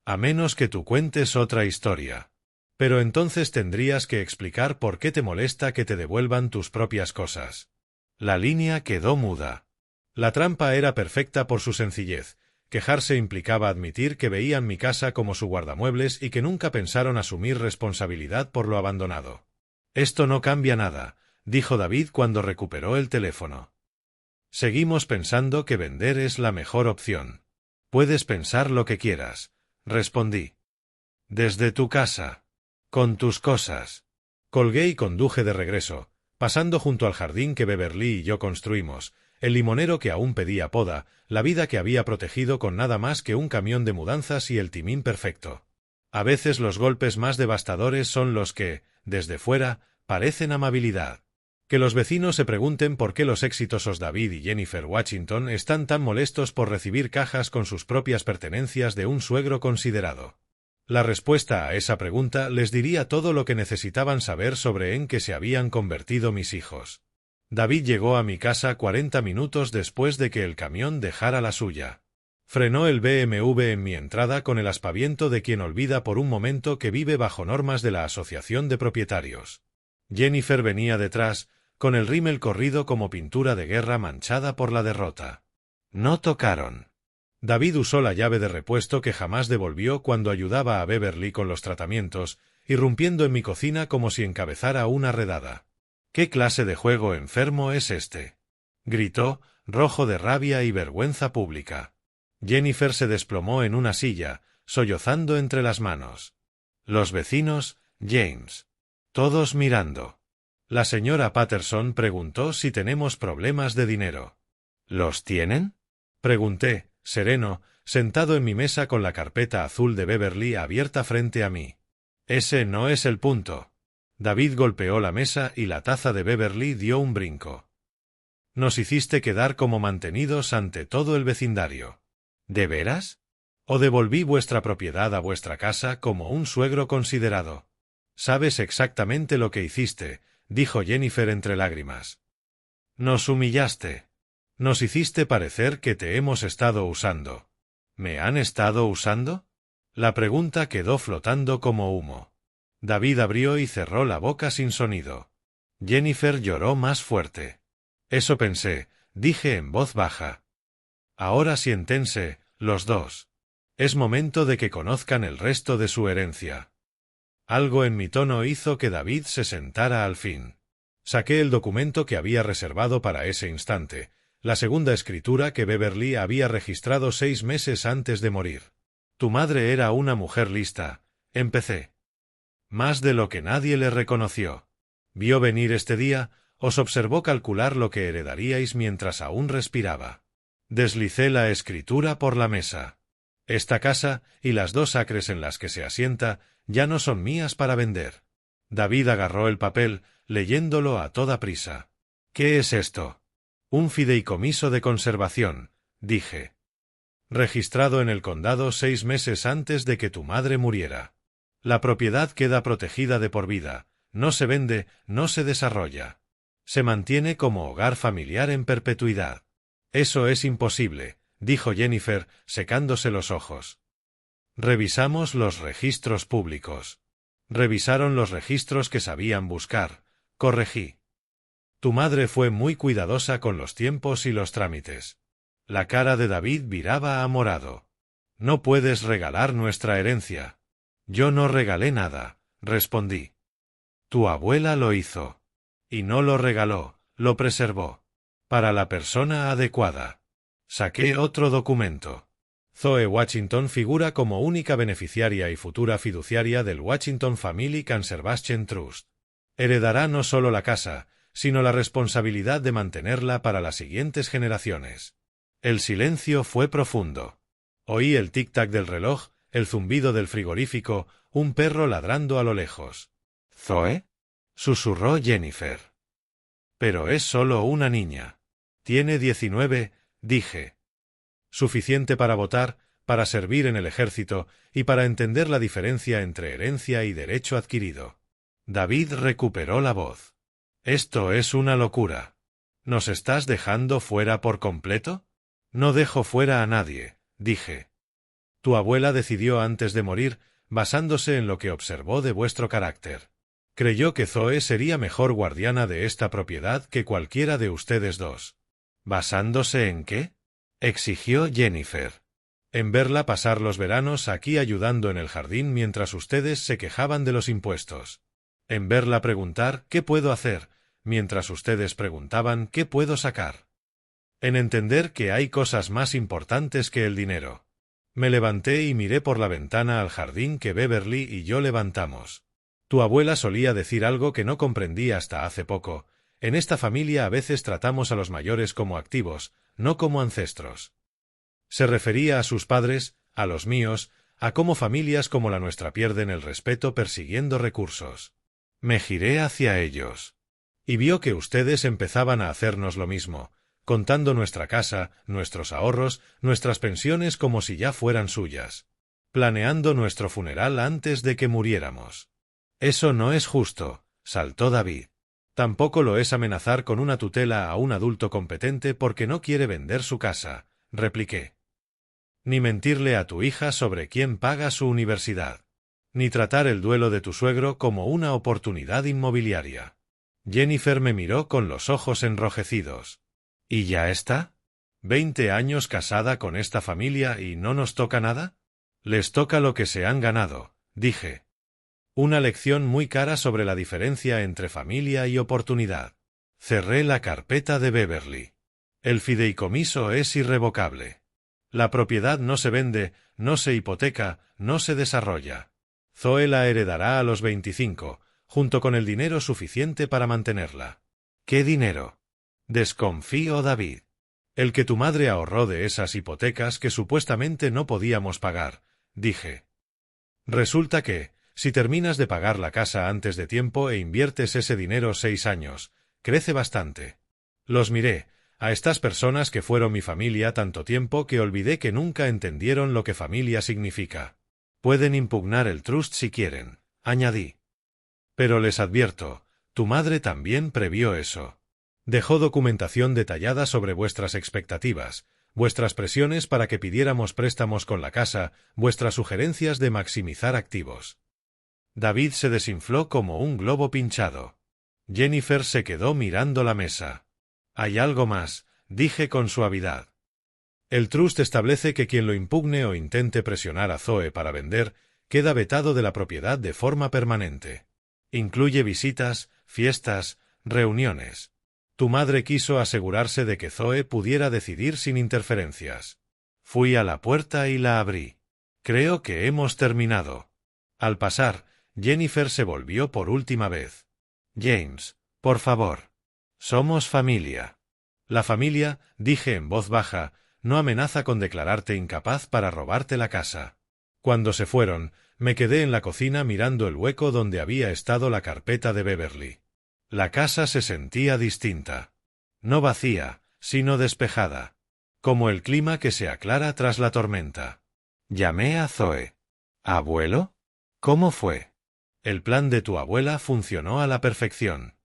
A menos que tú cuentes otra historia. Pero entonces tendrías que explicar por qué te molesta que te devuelvan tus propias cosas. La línea quedó muda. La trampa era perfecta por su sencillez. Quejarse implicaba admitir que veían mi casa como su guardamuebles y que nunca pensaron asumir responsabilidad por lo abandonado. Esto no cambia nada, dijo David cuando recuperó el teléfono. Seguimos pensando que vender es la mejor opción. Puedes pensar lo que quieras, respondí. Desde tu casa. Con tus cosas. Colgué y conduje de regreso, pasando junto al jardín que Beverly y yo construimos, el limonero que aún pedía poda, la vida que había protegido con nada más que un camión de mudanzas y el timín perfecto. A veces los golpes más devastadores son los que, desde fuera, parecen amabilidad. Que los vecinos se pregunten por qué los exitosos David y Jennifer Washington están tan molestos por recibir cajas con sus propias pertenencias de un suegro considerado. La respuesta a esa pregunta les diría todo lo que necesitaban saber sobre en qué se habían convertido mis hijos. David llegó a mi casa 40 minutos después de que el camión dejara la suya. Frenó el BMW en mi entrada con el aspaviento de quien olvida por un momento que vive bajo normas de la Asociación de Propietarios. Jennifer venía detrás, con el rímel corrido como pintura de guerra manchada por la derrota. No tocaron. David usó la llave de repuesto que jamás devolvió cuando ayudaba a Beverly con los tratamientos, irrumpiendo en mi cocina como si encabezara una redada. ¿Qué clase de juego enfermo es este?, gritó, rojo de rabia y vergüenza pública. Jennifer se desplomó en una silla, sollozando entre las manos. Los vecinos, James. Todos mirando. La señora Patterson preguntó si tenemos problemas de dinero. ¿Los tienen?, pregunté, sereno, sentado en mi mesa con la carpeta azul de Beverly abierta frente a mí. Ese no es el punto. David golpeó la mesa y la taza de Beverly dio un brinco. Nos hiciste quedar como mantenidos ante todo el vecindario. ¿De veras? ¿O devolví vuestra propiedad a vuestra casa como un suegro considerado? Sabes exactamente lo que hiciste, dijo Jennifer entre lágrimas. Nos humillaste. Nos hiciste parecer que te hemos estado usando. ¿Me han estado usando? La pregunta quedó flotando como humo. David abrió y cerró la boca sin sonido. Jennifer lloró más fuerte. Eso pensé, dije en voz baja. Ahora siéntense, los dos. Es momento de que conozcan el resto de su herencia. Algo en mi tono hizo que David se sentara al fin. Saqué el documento que había reservado para ese instante, la segunda escritura que Beverly había registrado 6 meses antes de morir. Tu madre era una mujer lista, empecé. Más de lo que nadie le reconoció. Vio venir este día, os observó calcular lo que heredaríais mientras aún respiraba. Deslicé la escritura por la mesa. Esta casa, y las 2 acres en las que se asienta, ya no son mías para vender. David agarró el papel, leyéndolo a toda prisa. ¿Qué es esto? Un fideicomiso de conservación, dije. Registrado en el condado 6 meses antes de que tu madre muriera. La propiedad queda protegida de por vida, no se vende, no se desarrolla. Se mantiene como hogar familiar en perpetuidad. Eso es imposible, dijo Jennifer, secándose los ojos. Revisamos los registros públicos. Revisaron los registros que sabían buscar, corregí. Tu madre fue muy cuidadosa con los tiempos y los trámites. La cara de David viraba a morado. No puedes regalar nuestra herencia. Yo no regalé nada, respondí. Tu abuela lo hizo. Y no lo regaló, lo preservó. Para la persona adecuada. Saqué otro documento. Zoe Washington figura como única beneficiaria y futura fiduciaria del Washington Family Conservation Trust. Heredará no solo la casa, sino la responsabilidad de mantenerla para las siguientes generaciones. El silencio fue profundo. Oí el tic-tac del reloj, el zumbido del frigorífico, un perro ladrando a lo lejos. —¿Zoe? —susurró Jennifer. —Pero es solo una niña. Tiene 19, dije. Suficiente para votar, para servir en el ejército y para entender la diferencia entre herencia y derecho adquirido. David recuperó la voz. —Esto es una locura. ¿Nos estás dejando fuera por completo? No dejo fuera a nadie, dije. Tu abuela decidió antes de morir, basándose en lo que observó de vuestro carácter. Creyó que Zoe sería mejor guardiana de esta propiedad que cualquiera de ustedes dos. ¿Basándose en qué? Exigió Jennifer. En verla pasar los veranos aquí ayudando en el jardín mientras ustedes se quejaban de los impuestos. En verla preguntar ¿qué puedo hacer? Mientras ustedes preguntaban ¿qué puedo sacar? En entender que hay cosas más importantes que el dinero. Me levanté y miré por la ventana al jardín que Beverly y yo levantamos. Tu abuela solía decir algo que no comprendí hasta hace poco. En esta familia a veces tratamos a los mayores como activos, no como ancestros. Se refería a sus padres, a los míos, a cómo familias como la nuestra pierden el respeto persiguiendo recursos. Me giré hacia ellos. Y vio que ustedes empezaban a hacernos lo mismo, contando nuestra casa, nuestros ahorros, nuestras pensiones como si ya fueran suyas. Planeando nuestro funeral antes de que muriéramos. Eso no es justo, saltó David. Tampoco lo es amenazar con una tutela a un adulto competente porque no quiere vender su casa, repliqué. Ni mentirle a tu hija sobre quién paga su universidad. Ni tratar el duelo de tu suegro como una oportunidad inmobiliaria. Jennifer me miró con los ojos enrojecidos. ¿Y ya está? ¿20 años casada con esta familia y no nos toca nada? Les toca lo que se han ganado, dije. Una lección muy cara sobre la diferencia entre familia y oportunidad. Cerré la carpeta de Beverly. El fideicomiso es irrevocable. La propiedad no se vende, no se hipoteca, no se desarrolla. Zoe la heredará a los 25, junto con el dinero suficiente para mantenerla. ¿Qué dinero? Desconfío, David. El que tu madre ahorró de esas hipotecas que supuestamente no podíamos pagar, dije. Resulta que, si terminas de pagar la casa antes de tiempo e inviertes ese dinero 6 años, crece bastante. Los miré, a estas personas que fueron mi familia tanto tiempo que olvidé que nunca entendieron lo que familia significa. Pueden impugnar el trust si quieren, añadí. Pero les advierto, tu madre también previó eso. Dejó documentación detallada sobre vuestras expectativas, vuestras presiones para que pidiéramos préstamos con la casa, vuestras sugerencias de maximizar activos. David se desinfló como un globo pinchado. Jennifer se quedó mirando la mesa. Hay algo más, dije con suavidad. El trust establece que quien lo impugne o intente presionar a Zoe para vender, queda vetado de la propiedad de forma permanente. Incluye visitas, fiestas, reuniones. Tu madre quiso asegurarse de que Zoe pudiera decidir sin interferencias. Fui a la puerta y la abrí. Creo que hemos terminado. Al pasar, Jennifer se volvió por última vez. James, por favor. Somos familia. La familia, dije en voz baja, no amenaza con declararte incapaz para robarte la casa. Cuando se fueron, me quedé en la cocina mirando el hueco donde había estado la carpeta de Beverly. La casa se sentía distinta. No vacía, sino despejada. Como el clima que se aclara tras la tormenta. Llamé a Zoe. ¿Abuelo? ¿Cómo fue? El plan de tu abuela funcionó a la perfección.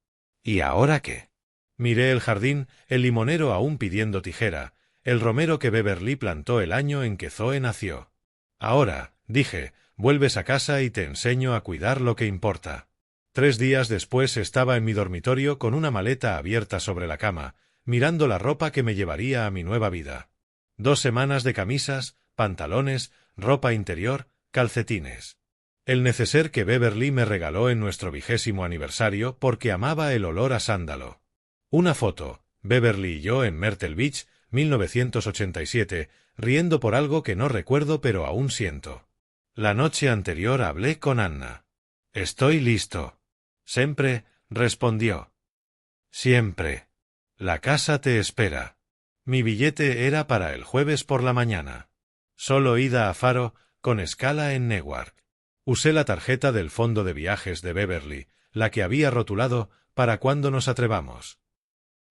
¿Y ahora qué? Miré el jardín, el limonero aún pidiendo tijera, el romero que Beverly plantó el año en que Zoe nació. Ahora, dije, vuelves a casa y te enseño a cuidar lo que importa. 3 días después estaba en mi dormitorio con una maleta abierta sobre la cama, mirando la ropa que me llevaría a mi nueva vida. 2 semanas de camisas, pantalones, ropa interior, calcetines. El neceser que Beverly me regaló en nuestro 20º aniversario porque amaba el olor a sándalo. Una foto, Beverly y yo en Myrtle Beach, 1987, riendo por algo que no recuerdo pero aún siento. La noche anterior hablé con Anna. «Estoy listo». «Siempre», respondió. «Siempre. La casa te espera». Mi billete era para el jueves por la mañana. Solo ida a Faro, con escala en Newark. Usé la tarjeta del fondo de viajes de Beverly, la que había rotulado, para cuando nos atrevamos.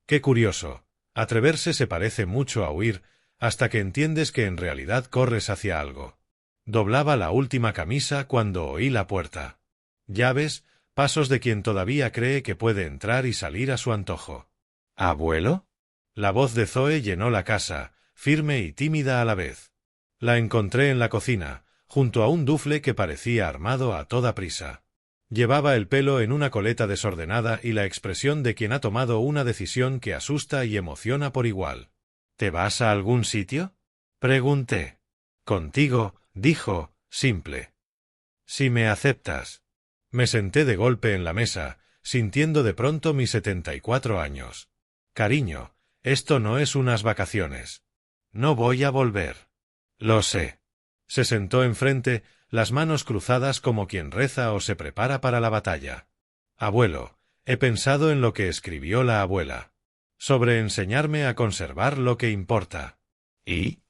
Qué curioso, atreverse se parece mucho a huir, hasta que entiendes que en realidad corres hacia algo. Doblaba la última camisa cuando oí la puerta. Llaves, pasos de quien todavía cree que puede entrar y salir a su antojo. ¿Abuelo? La voz de Zoe llenó la casa, firme y tímida a la vez. La encontré en la cocina, junto a un dufle que parecía armado a toda prisa. Llevaba el pelo en una coleta desordenada y la expresión de quien ha tomado una decisión que asusta y emociona por igual. ¿Te vas a algún sitio?, pregunté. Contigo, dijo, simple. Si me aceptas. Me senté de golpe en la mesa, sintiendo de pronto mis 74 años. Cariño, esto no es unas vacaciones. No voy a volver. Lo sé. Se sentó enfrente, las manos cruzadas como quien reza o se prepara para la batalla. Abuelo, he pensado en lo que escribió la abuela. Sobre enseñarme a conservar lo que importa. ¿Y?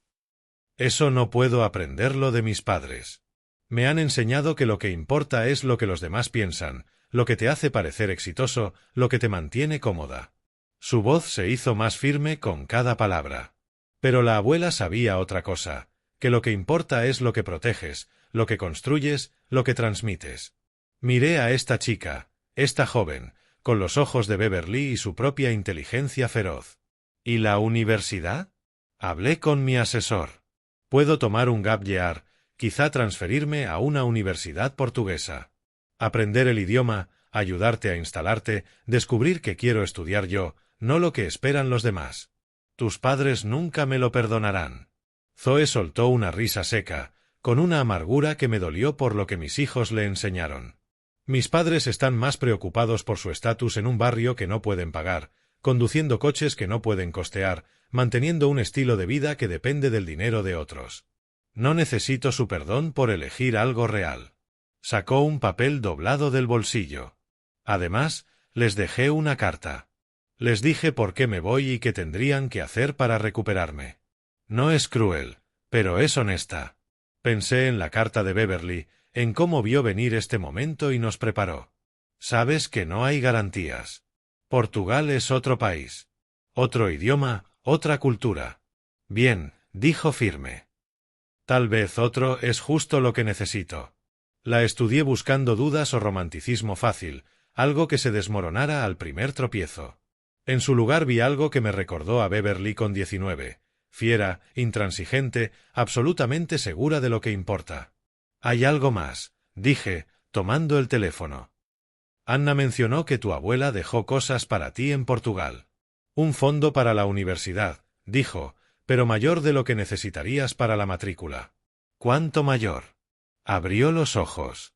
Eso no puedo aprenderlo de mis padres. Me han enseñado que lo que importa es lo que los demás piensan, lo que te hace parecer exitoso, lo que te mantiene cómoda. Su voz se hizo más firme con cada palabra. Pero la abuela sabía otra cosa, que lo que importa es lo que proteges, lo que construyes, lo que transmites. Miré a esta chica, esta joven, con los ojos de Beverly y su propia inteligencia feroz. ¿Y la universidad? Hablé con mi asesor. Puedo tomar un gap year, quizá transferirme a una universidad portuguesa. Aprender el idioma, ayudarte a instalarte, descubrir que quiero estudiar yo, no lo que esperan los demás. Tus padres nunca me lo perdonarán. Zoe soltó una risa seca, con una amargura que me dolió por lo que mis hijos le enseñaron. Mis padres están más preocupados por su estatus en un barrio que no pueden pagar, conduciendo coches que no pueden costear, manteniendo un estilo de vida que depende del dinero de otros. No necesito su perdón por elegir algo real. Sacó un papel doblado del bolsillo. Además, les dejé una carta. Les dije por qué me voy y qué tendrían que hacer para recuperarme. No es cruel, pero es honesta. Pensé en la carta de Beverly, en cómo vio venir este momento y nos preparó. Sabes que no hay garantías. Portugal es otro país. Otro idioma, otra cultura. Bien, dijo firme. Tal vez otro es justo lo que necesito. La estudié buscando dudas o romanticismo fácil, algo que se desmoronara al primer tropiezo. En su lugar vi algo que me recordó a Beverly con 19, fiera, intransigente, absolutamente segura de lo que importa. Hay algo más, dije, tomando el teléfono. Anna mencionó que tu abuela dejó cosas para ti en Portugal. Un fondo para la universidad, dijo, pero mayor de lo que necesitarías para la matrícula. ¿Cuánto mayor? Abrió los ojos.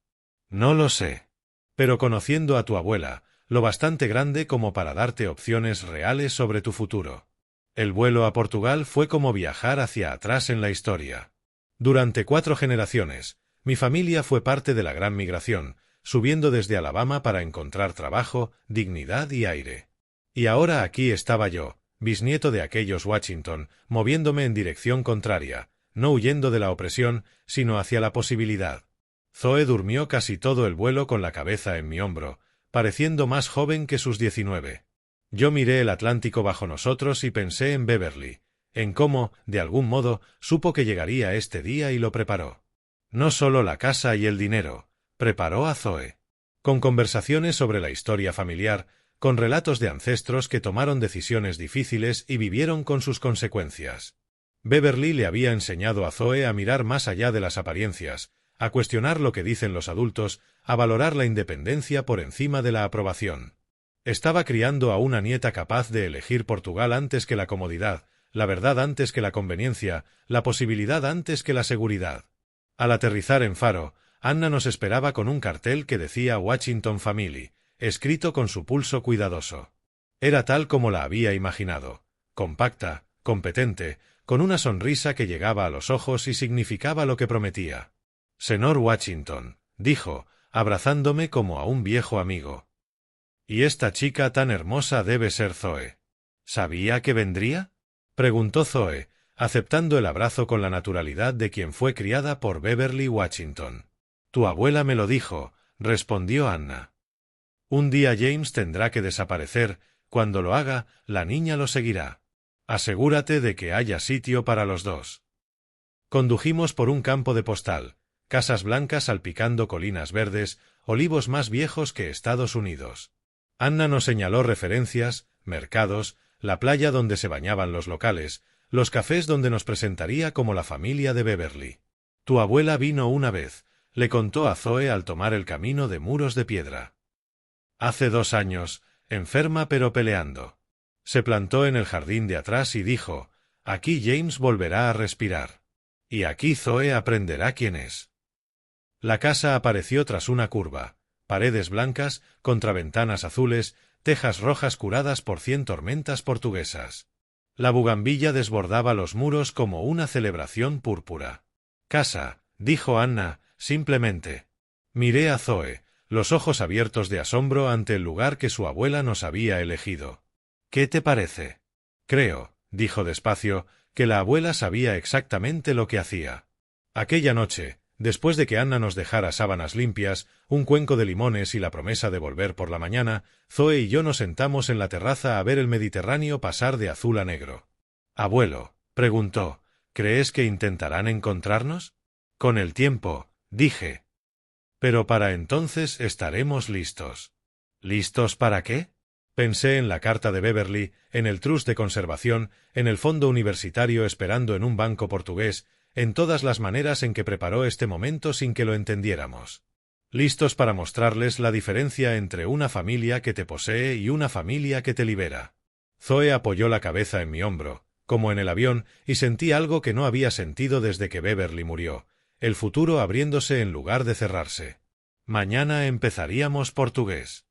No lo sé. Pero conociendo a tu abuela, lo bastante grande como para darte opciones reales sobre tu futuro. El vuelo a Portugal fue como viajar hacia atrás en la historia. Durante 4 generaciones, mi familia fue parte de la gran migración, subiendo desde Alabama para encontrar trabajo, dignidad y aire. Y ahora aquí estaba yo, bisnieto de aquellos Washington, moviéndome en dirección contraria, no huyendo de la opresión, sino hacia la posibilidad. Zoe durmió casi todo el vuelo con la cabeza en mi hombro, pareciendo más joven que sus 19. Yo miré el Atlántico bajo nosotros y pensé en Beverly, en cómo, de algún modo, supo que llegaría este día y lo preparó. No solo la casa y el dinero, preparó a Zoe. Con conversaciones sobre la historia familiar, con relatos de ancestros que tomaron decisiones difíciles y vivieron con sus consecuencias. Beverly le había enseñado a Zoe a mirar más allá de las apariencias, a cuestionar lo que dicen los adultos, a valorar la independencia por encima de la aprobación. Estaba criando a una nieta capaz de elegir Portugal antes que la comodidad, la verdad antes que la conveniencia, la posibilidad antes que la seguridad. Al aterrizar en Faro, Anna nos esperaba con un cartel que decía Washington Family, escrito con su pulso cuidadoso. Era tal como la había imaginado, compacta, competente, con una sonrisa que llegaba a los ojos y significaba lo que prometía. Señor Washington, dijo, abrazándome como a un viejo amigo. ¿Y esta chica tan hermosa debe ser Zoe? ¿Sabía que vendría? Preguntó Zoe, aceptando el abrazo con la naturalidad de quien fue criada por Beverly Washington. Tu abuela me lo dijo, respondió Anna. Un día James tendrá que desaparecer, cuando lo haga, la niña lo seguirá. Asegúrate de que haya sitio para los dos. Condujimos por un campo de postal, casas blancas salpicando colinas verdes, olivos más viejos que Estados Unidos. Anna nos señaló referencias, mercados, la playa donde se bañaban los locales, los cafés donde nos presentaría como la familia de Beverly. Tu abuela vino una vez, le contó a Zoe al tomar el camino de muros de piedra. Hace 2 años, enferma pero peleando. Se plantó en el jardín de atrás y dijo, aquí James volverá a respirar. Y aquí Zoe aprenderá quién es. La casa apareció tras una curva, paredes blancas, contraventanas azules, tejas rojas curadas por 100 tormentas portuguesas. La bugambilla desbordaba los muros como una celebración púrpura. Casa, dijo Anna, simplemente. Miré a Zoe, los ojos abiertos de asombro ante el lugar que su abuela nos había elegido. ¿Qué te parece? Creo, dijo despacio, que la abuela sabía exactamente lo que hacía. Aquella noche, después de que Anna nos dejara sábanas limpias, un cuenco de limones y la promesa de volver por la mañana, Zoe y yo nos sentamos en la terraza a ver el Mediterráneo pasar de azul a negro. Abuelo, preguntó, ¿crees que intentarán encontrarnos? Con el tiempo, dije. Pero para entonces estaremos listos. ¿Listos para qué? Pensé en la carta de Beverly, en el trust de conservación, en el fondo universitario esperando en un banco portugués, en todas las maneras en que preparó este momento sin que lo entendiéramos. Listos para mostrarles la diferencia entre una familia que te posee y una familia que te libera. Zoe apoyó la cabeza en mi hombro, como en el avión, y sentí algo que no había sentido desde que Beverly murió, el futuro abriéndose en lugar de cerrarse. Mañana empezaríamos portugués.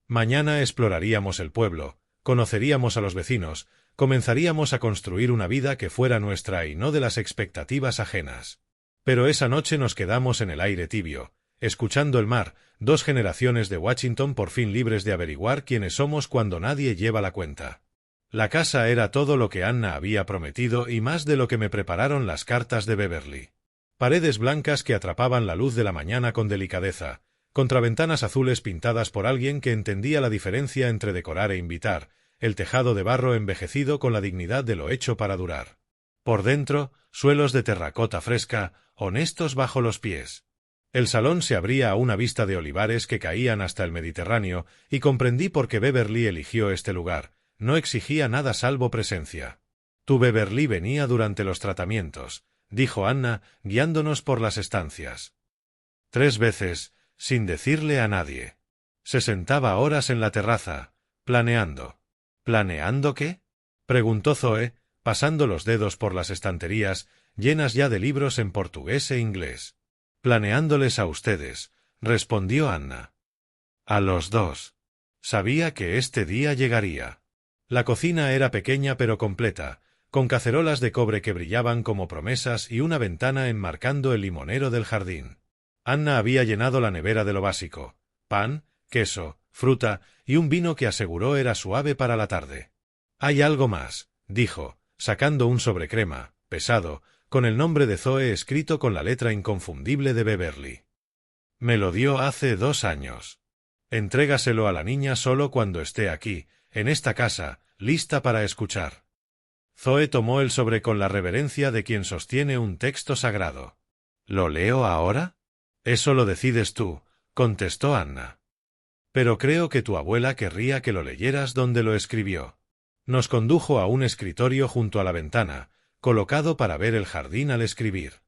Mañana exploraríamos el pueblo, conoceríamos a los vecinos, comenzaríamos a construir una vida que fuera nuestra y no de las expectativas ajenas. Pero esa noche nos quedamos en el aire tibio, escuchando el mar, 2 generaciones de Washington por fin libres de averiguar quiénes somos cuando nadie lleva la cuenta. La casa era todo lo que Anna había prometido y más de lo que me prepararon las cartas de Beverly. Paredes blancas que atrapaban la luz de la mañana con delicadeza, contraventanas azules pintadas por alguien que entendía la diferencia entre decorar e invitar, el tejado de barro envejecido con la dignidad de lo hecho para durar. Por dentro, suelos de terracota fresca, honestos bajo los pies. El salón se abría a una vista de olivares que caían hasta el Mediterráneo, y comprendí por qué Beverly eligió este lugar. No exigía nada salvo presencia. Tu Beverly venía durante los tratamientos, dijo Anna, guiándonos por las estancias. 3 veces, sin decirle a nadie. Se sentaba horas en la terraza, planeando. ¿Planeando qué? Preguntó Zoe, pasando los dedos por las estanterías, llenas ya de libros en portugués e inglés. Planeándoles a ustedes, respondió Anna. A los 2. Sabía que este día llegaría. La cocina era pequeña pero completa, con cacerolas de cobre que brillaban como promesas y una ventana enmarcando el limonero del jardín. Anna había llenado la nevera de lo básico, pan, queso, fruta y un vino que aseguró era suave para la tarde. «Hay algo más», dijo, sacando un sobrecrema, pesado, con el nombre de Zoe escrito con la letra inconfundible de Beverly. «Me lo dio hace 2 años. Entrégaselo a la niña solo cuando esté aquí, en esta casa, lista para escuchar». Zoe tomó el sobre con la reverencia de quien sostiene un texto sagrado. «¿Lo leo ahora?» «Eso lo decides tú», contestó Anna. «Pero creo que tu abuela querría que lo leyeras donde lo escribió». Nos condujo a un escritorio junto a la ventana, colocado para ver el jardín al escribir.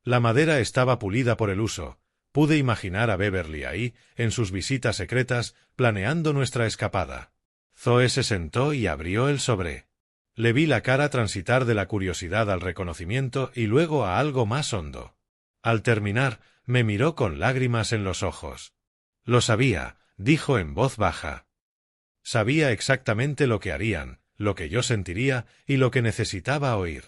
La madera estaba pulida por el uso. Pude imaginar a Beverly ahí, en sus visitas secretas, planeando nuestra escapada. Zoe se sentó y abrió el sobre. Le vi la cara transitar de la curiosidad al reconocimiento y luego a algo más hondo. Al terminar, me miró con lágrimas en los ojos. Lo sabía, dijo en voz baja. Sabía exactamente lo que harían, lo que yo sentiría y lo que necesitaba oír.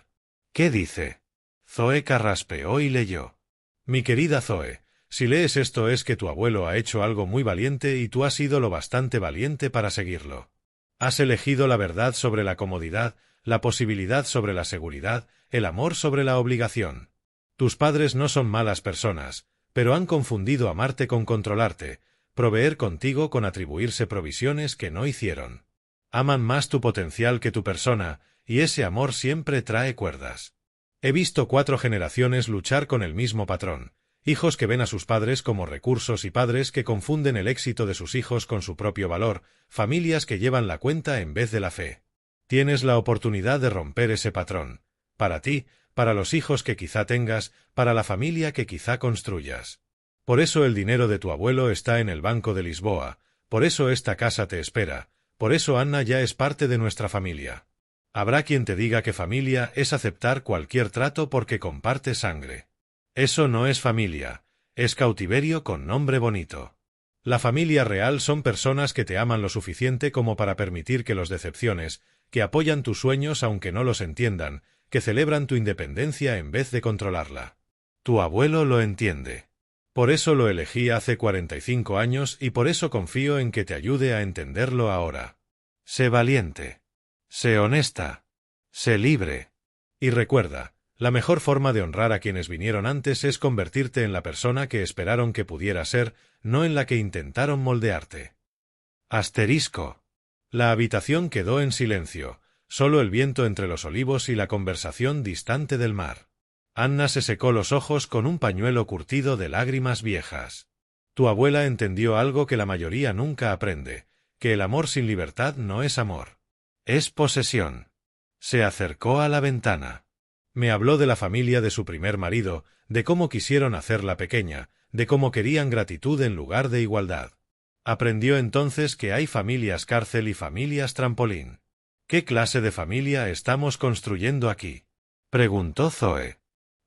¿Qué dice? Zoe carraspeó y leyó. Mi querida Zoe, si lees esto es que tu abuelo ha hecho algo muy valiente y tú has sido lo bastante valiente para seguirlo. Has elegido la verdad sobre la comodidad, la posibilidad sobre la seguridad, el amor sobre la obligación. Tus padres no son malas personas, pero han confundido amarte con controlarte, proveer contigo con atribuirse provisiones que no hicieron. Aman más tu potencial que tu persona, y ese amor siempre trae cuerdas. He visto 4 generaciones luchar con el mismo patrón, hijos que ven a sus padres como recursos y padres que confunden el éxito de sus hijos con su propio valor, familias que llevan la cuenta en vez de la fe. Tienes la oportunidad de romper ese patrón, para ti, para los hijos que quizá tengas, para la familia que quizá construyas. Por eso el dinero de tu abuelo está en el Banco de Lisboa, por eso esta casa te espera, por eso Anna ya es parte de nuestra familia. Habrá quien te diga que familia es aceptar cualquier trato porque comparte sangre. Eso no es familia, es cautiverio con nombre bonito. La familia real son personas que te aman lo suficiente como para permitir que los decepciones, que apoyan tus sueños aunque no los entiendan, que celebran tu independencia en vez de controlarla. Tu abuelo lo entiende. Por eso lo elegí hace 45 años y por eso confío en que te ayude a entenderlo ahora. Sé valiente. Sé honesta. Sé libre. Y recuerda, la mejor forma de honrar a quienes vinieron antes es convertirte en la persona que esperaron que pudiera ser, no en la que intentaron moldearte. Asterisco. La habitación quedó en silencio, solo el viento entre los olivos y la conversación distante del mar. Anna se secó los ojos con un pañuelo curtido de lágrimas viejas. Tu abuela entendió algo que la mayoría nunca aprende, que el amor sin libertad no es amor. Es posesión. Se acercó a la ventana. Me habló de la familia de su primer marido, de cómo quisieron hacerla pequeña, de cómo querían gratitud en lugar de igualdad. Aprendió entonces que hay familias cárcel y familias trampolín. ¿Qué clase de familia estamos construyendo aquí?, preguntó Zoe.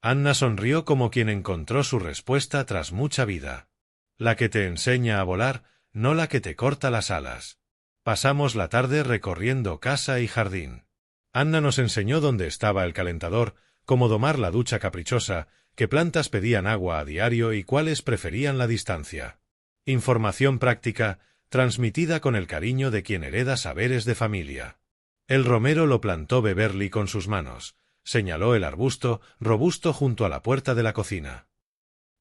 Anna sonrió como quien encontró su respuesta tras mucha vida. La que te enseña a volar, no la que te corta las alas. Pasamos la tarde recorriendo casa y jardín. Anna nos enseñó dónde estaba el calentador, cómo domar la ducha caprichosa, qué plantas pedían agua a diario y cuáles preferían la distancia. Información práctica, transmitida con el cariño de quien hereda saberes de familia. El romero lo plantó Beverly con sus manos. Señaló el arbusto, robusto junto a la puerta de la cocina.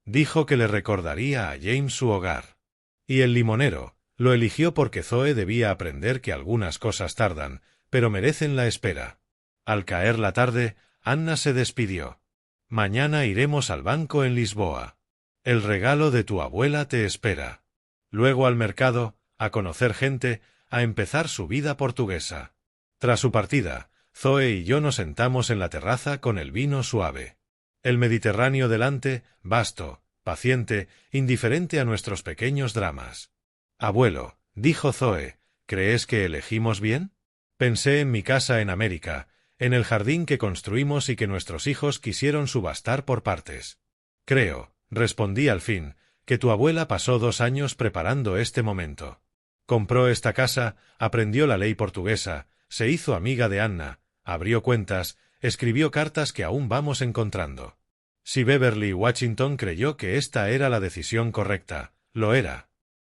Dijo que le recordaría a James su hogar. Y el limonero, lo eligió porque Zoe debía aprender que algunas cosas tardan, pero merecen la espera. Al caer la tarde, Anna se despidió. Mañana iremos al banco en Lisboa. El regalo de tu abuela te espera. Luego al mercado, a conocer gente, a empezar su vida portuguesa. Tras su partida, Zoe y yo nos sentamos en la terraza con el vino suave. El Mediterráneo delante, vasto, paciente, indiferente a nuestros pequeños dramas. Abuelo, dijo Zoe, ¿crees que elegimos bien? Pensé en mi casa en América, en el jardín que construimos y que nuestros hijos quisieron subastar por partes. Creo, respondí al fin, que tu abuela pasó 2 años preparando este momento. Compró esta casa, aprendió la ley portuguesa, se hizo amiga de Anna, abrió cuentas, escribió cartas que aún vamos encontrando. Si Beverly Washington creyó que esta era la decisión correcta, lo era.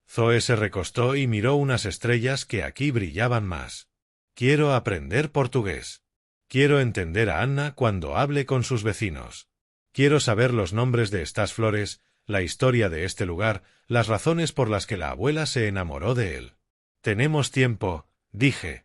Zoe se recostó y miró unas estrellas que aquí brillaban más. Quiero aprender portugués. Quiero entender a Anna cuando hable con sus vecinos. Quiero saber los nombres de estas flores, la historia de este lugar, las razones por las que la abuela se enamoró de él. Tenemos tiempo, dije.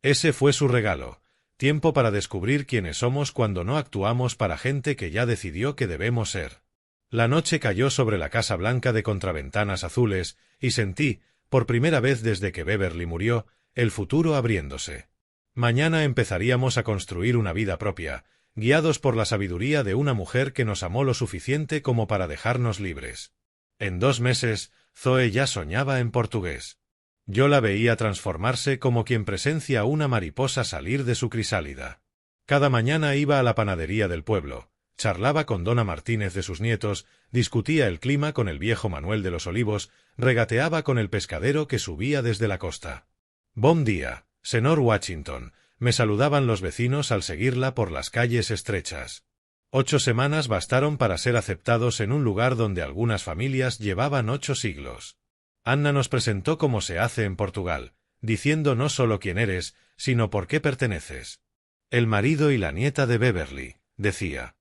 Ese fue su regalo, tiempo para descubrir quiénes somos cuando no actuamos para gente que ya decidió que debemos ser. La noche cayó sobre la Casa Blanca de contraventanas azules, y sentí, por primera vez desde que Beverly murió, el futuro abriéndose. Mañana empezaríamos a construir una vida propia, guiados por la sabiduría de una mujer que nos amó lo suficiente como para dejarnos libres. En 2 meses, Zoe ya soñaba en portugués. Yo la veía transformarse como quien presencia a una mariposa salir de su crisálida. Cada mañana iba a la panadería del pueblo, charlaba con Dona Martínez de sus nietos, discutía el clima con el viejo Manuel de los Olivos, regateaba con el pescadero que subía desde la costa. «Bom día, senor Washington», me saludaban los vecinos al seguirla por las calles estrechas. 8 semanas bastaron para ser aceptados en un lugar donde algunas familias llevaban 8 siglos. Anna nos presentó como se hace en Portugal, diciendo no solo quién eres, sino por qué perteneces. «El marido y la nieta de Beverly», decía.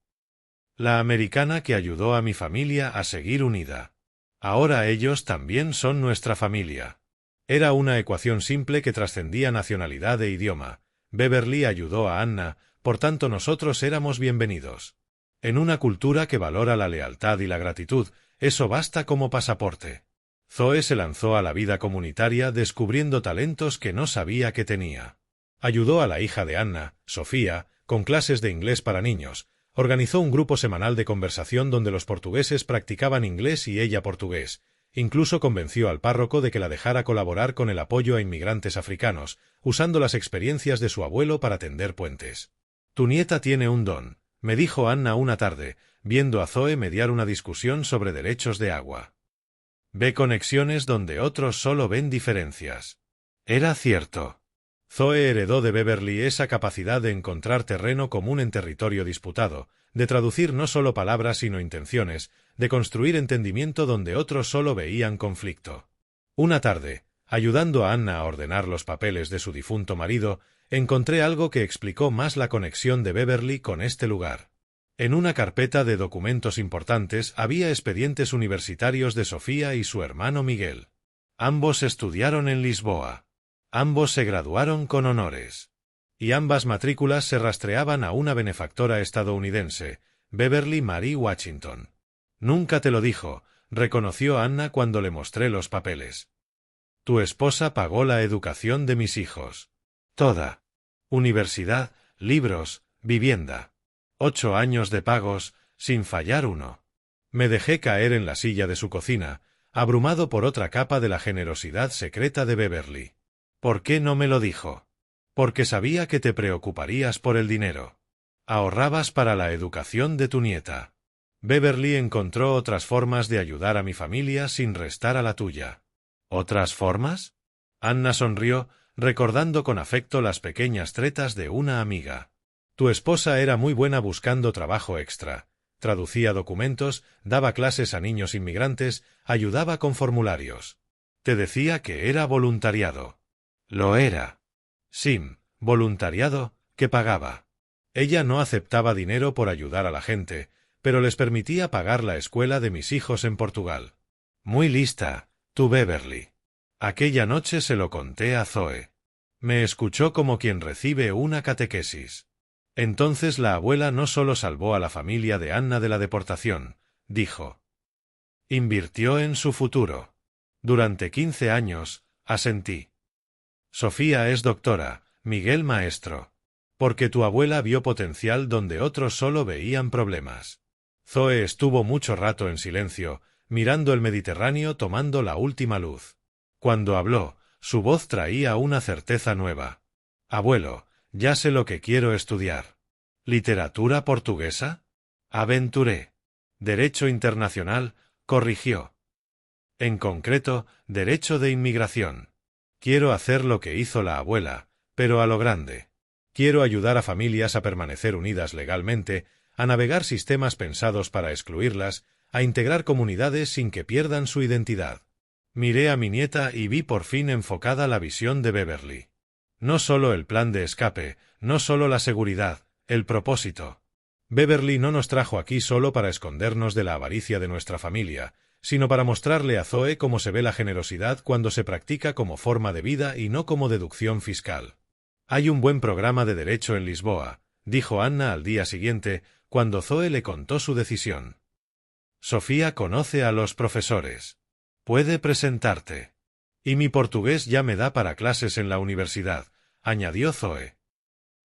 «La americana que ayudó a mi familia a seguir unida. Ahora ellos también son nuestra familia». Era una ecuación simple que trascendía nacionalidad e idioma. Beverly ayudó a Anna, por tanto nosotros éramos bienvenidos. En una cultura que valora la lealtad y la gratitud, eso basta como pasaporte. Zoe se lanzó a la vida comunitaria descubriendo talentos que no sabía que tenía. Ayudó a la hija de Anna, Sofía, con clases de inglés para niños. Organizó un grupo semanal de conversación donde los portugueses practicaban inglés y ella portugués. Incluso convenció al párroco de que la dejara colaborar con el apoyo a inmigrantes africanos, usando las experiencias de su abuelo para tender puentes. «Tu nieta tiene un don», me dijo Anna una tarde, viendo a Zoe mediar una discusión sobre derechos de agua. «Ve conexiones donde otros solo ven diferencias». Era cierto. Zoe heredó de Beverly esa capacidad de encontrar terreno común en territorio disputado, de traducir no solo palabras sino intenciones, de construir entendimiento donde otros solo veían conflicto. Una tarde, ayudando a Anna a ordenar los papeles de su difunto marido, encontré algo que explicó más la conexión de Beverly con este lugar. En una carpeta de documentos importantes había expedientes universitarios de Sofía y su hermano Miguel. Ambos estudiaron en Lisboa. Ambos se graduaron con honores. Y ambas matrículas se rastreaban a una benefactora estadounidense, Beverly Marie Washington. «Nunca te lo dijo», reconoció Anna cuando le mostré los papeles. «Tu esposa pagó la educación de mis hijos. Toda. Universidad, libros, vivienda. 8 años de pagos, sin fallar uno». Me dejé caer en la silla de su cocina, abrumado por otra capa de la generosidad secreta de Beverly. «¿Por qué no me lo dijo?» «Porque sabía que te preocuparías por el dinero. Ahorrabas para la educación de tu nieta». Beverly encontró otras formas de ayudar a mi familia sin restar a la tuya. ¿Otras formas? Anna sonrió, recordando con afecto las pequeñas tretas de una amiga. Tu esposa era muy buena buscando trabajo extra. Traducía documentos, daba clases a niños inmigrantes, ayudaba con formularios. Te decía que era voluntariado. Lo era. Sim, voluntariado, que pagaba. Ella no aceptaba dinero por ayudar a la gente, pero les permitía pagar la escuela de mis hijos en Portugal. Muy lista, tu Beverly. Aquella noche se lo conté a Zoe. Me escuchó como quien recibe una catequesis. Entonces la abuela no solo salvó a la familia de Anna de la deportación, dijo. Invirtió en su futuro. Durante 15 años, asentí. Sofía es doctora, Miguel maestro. Porque tu abuela vio potencial donde otros solo veían problemas. Zoe estuvo mucho rato en silencio, mirando el Mediterráneo tomando la última luz. Cuando habló, su voz traía una certeza nueva. Abuelo, ya sé lo que quiero estudiar. ¿Literatura portuguesa? Aventuré. Derecho internacional, corrigió. En concreto, derecho de inmigración. Quiero hacer lo que hizo la abuela, pero a lo grande. Quiero ayudar a familias a permanecer unidas legalmente, a navegar sistemas pensados para excluirlas, a integrar comunidades sin que pierdan su identidad. Miré a mi nieta y vi por fin enfocada la visión de Beverly. No solo el plan de escape, no solo la seguridad, el propósito. Beverly no nos trajo aquí solo para escondernos de la avaricia de nuestra familia, sino para mostrarle a Zoe cómo se ve la generosidad cuando se practica como forma de vida y no como deducción fiscal. Hay un buen programa de derecho en Lisboa, dijo Anna al día siguiente, cuando Zoe le contó su decisión. Sofía conoce a los profesores. Puede presentarte. Y mi portugués ya me da para clases en la universidad, añadió Zoe.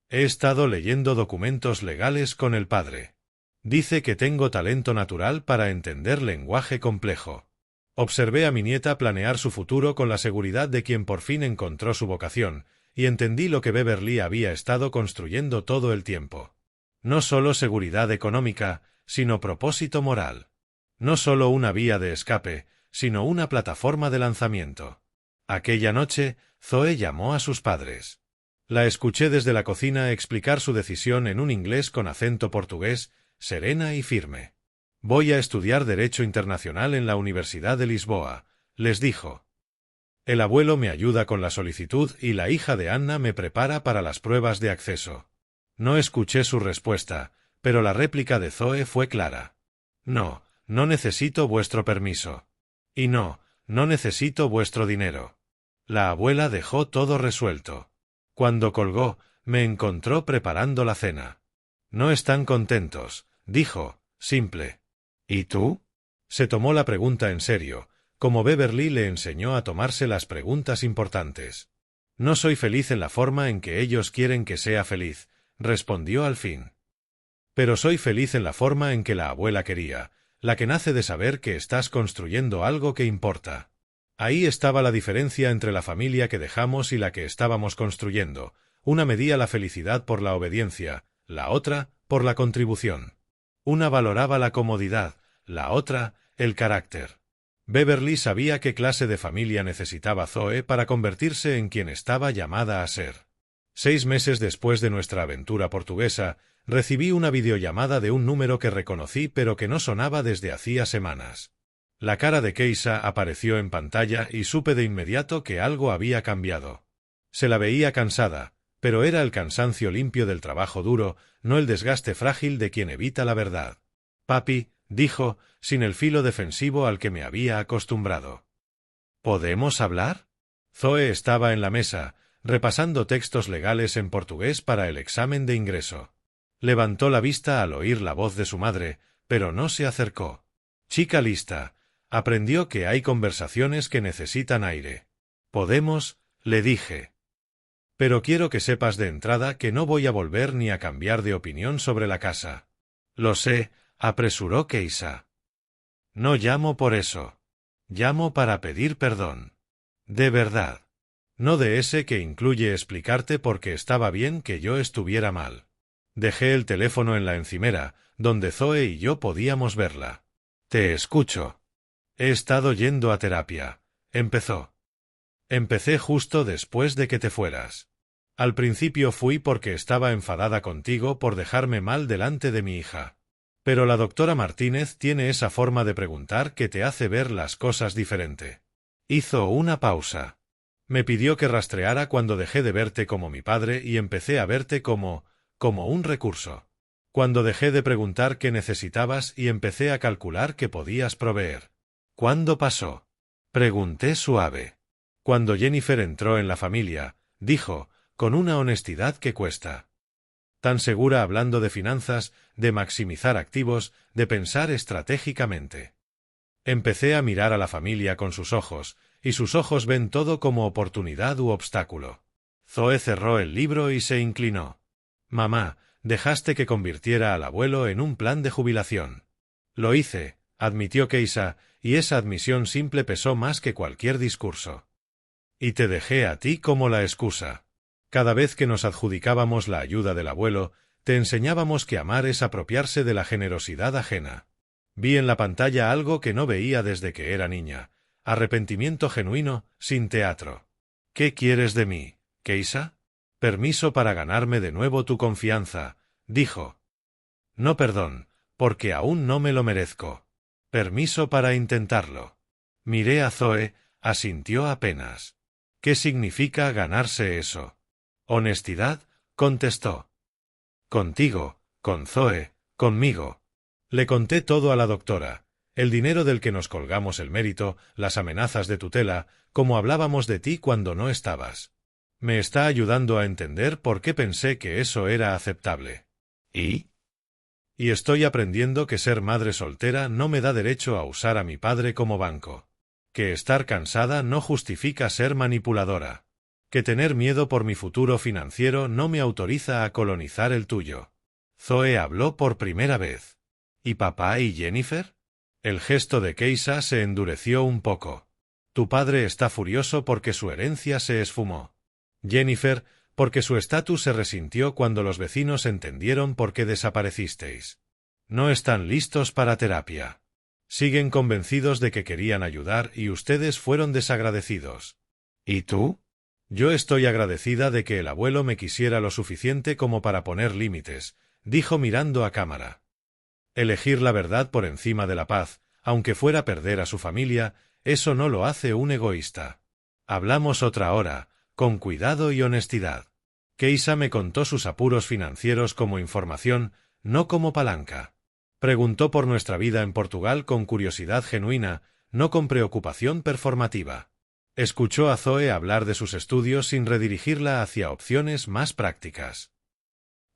He estado leyendo documentos legales con el padre. Dice que tengo talento natural para entender lenguaje complejo. Observé a mi nieta planear su futuro con la seguridad de quien por fin encontró su vocación, y entendí lo que Beverly había estado construyendo todo el tiempo. No solo seguridad económica, sino propósito moral. No solo una vía de escape, sino una plataforma de lanzamiento. Aquella noche, Zoe llamó a sus padres. La escuché desde la cocina explicar su decisión en un inglés con acento portugués, serena y firme. Voy a estudiar Derecho Internacional en la Universidad de Lisboa, les dijo. El abuelo me ayuda con la solicitud y la hija de Anna me prepara para las pruebas de acceso. No escuché su respuesta, pero la réplica de Zoe fue clara. No, no necesito vuestro permiso. Y no, no necesito vuestro dinero. La abuela dejó todo resuelto. Cuando colgó, me encontró preparando la cena. No están contentos, dijo, simple. ¿Y tú? Se tomó la pregunta en serio, como Beverly le enseñó a tomarse las preguntas importantes. No soy feliz en la forma en que ellos quieren que sea feliz, respondió al fin. Pero soy feliz en la forma en que la abuela quería, la que nace de saber que estás construyendo algo que importa. Ahí estaba la diferencia entre la familia que dejamos y la que estábamos construyendo. Una medía la felicidad por la obediencia, la otra, por la contribución. Una valoraba la comodidad, la otra, el carácter. Beverly sabía qué clase de familia necesitaba Zoe para convertirse en quien estaba llamada a ser. 6 meses después de nuestra aventura portuguesa, recibí una videollamada de un número que reconocí pero que no sonaba desde hacía semanas. La cara de Keisa apareció en pantalla y supe de inmediato que algo había cambiado. Se la veía cansada, pero era el cansancio limpio del trabajo duro, no el desgaste frágil de quien evita la verdad. Papi, dijo, sin el filo defensivo al que me había acostumbrado. ¿Podemos hablar? Zoe estaba en la mesa, repasando textos legales en portugués para el examen de ingreso. Levantó la vista al oír la voz de su madre, pero no se acercó. Chica lista, aprendió que hay conversaciones que necesitan aire. Podemos, le dije. Pero quiero que sepas de entrada que no voy a volver ni a cambiar de opinión sobre la casa. Lo sé, apresuró Keisa. No llamo por eso. Llamo para pedir perdón. De verdad. No de ese que incluye explicarte por qué estaba bien que yo estuviera mal. Dejé el teléfono en la encimera, donde Zoe y yo podíamos verla. Te escucho. He estado yendo a terapia. Empezó. Empecé justo después de que te fueras. Al principio fui porque estaba enfadada contigo por dejarme mal delante de mi hija. Pero la doctora Martínez tiene esa forma de preguntar que te hace ver las cosas diferente. Hizo una pausa. Me pidió que rastreara cuando dejé de verte como mi padre y empecé a verte como un recurso. Cuando dejé de preguntar qué necesitabas y empecé a calcular qué podías proveer. ¿Cuándo pasó? Pregunté suave. Cuando Jennifer entró en la familia, dijo, con una honestidad que cuesta. Tan segura hablando de finanzas, de maximizar activos, de pensar estratégicamente. Empecé a mirar a la familia con sus ojos, y sus ojos ven todo como oportunidad u obstáculo. Zoe cerró el libro y se inclinó. Mamá, dejaste que convirtiera al abuelo en un plan de jubilación. Lo hice, admitió Keisa, y esa admisión simple pesó más que cualquier discurso. Y te dejé a ti como la excusa. Cada vez que nos adjudicábamos la ayuda del abuelo, te enseñábamos que amar es apropiarse de la generosidad ajena. Vi en la pantalla algo que no veía desde que era niña. Arrepentimiento genuino, sin teatro. ¿Qué quieres de mí, Keisa? Permiso para ganarme de nuevo tu confianza, dijo. No perdón, porque aún no me lo merezco. Permiso para intentarlo. Miré a Zoe, asintió apenas. ¿Qué significa ganarse eso? Honestidad, contestó. Contigo, con Zoe, conmigo. Le conté todo a la doctora, el dinero del que nos colgamos el mérito, las amenazas de tutela, como hablábamos de ti cuando no estabas. Me está ayudando a entender por qué pensé que eso era aceptable. ¿Y? Y estoy aprendiendo que ser madre soltera no me da derecho a usar a mi padre como banco. Que estar cansada no justifica ser manipuladora. Que tener miedo por mi futuro financiero no me autoriza a colonizar el tuyo. Zoe habló por primera vez. ¿Y papá y Jennifer? El gesto de Keisa se endureció un poco. Tu padre está furioso porque su herencia se esfumó. Jennifer, porque su estatus se resintió cuando los vecinos entendieron por qué desaparecisteis. No están listos para terapia. Siguen convencidos de que querían ayudar y ustedes fueron desagradecidos. ¿Y tú? Yo estoy agradecida de que el abuelo me quisiera lo suficiente como para poner límites, dijo mirando a cámara. Elegir la verdad por encima de la paz, aunque fuera perder a su familia, eso no lo hace un egoísta. Hablamos otra hora, con cuidado y honestidad. Keisa me contó sus apuros financieros como información, no como palanca. Preguntó por nuestra vida en Portugal con curiosidad genuina, no con preocupación performativa. Escuchó a Zoe hablar de sus estudios sin redirigirla hacia opciones más prácticas.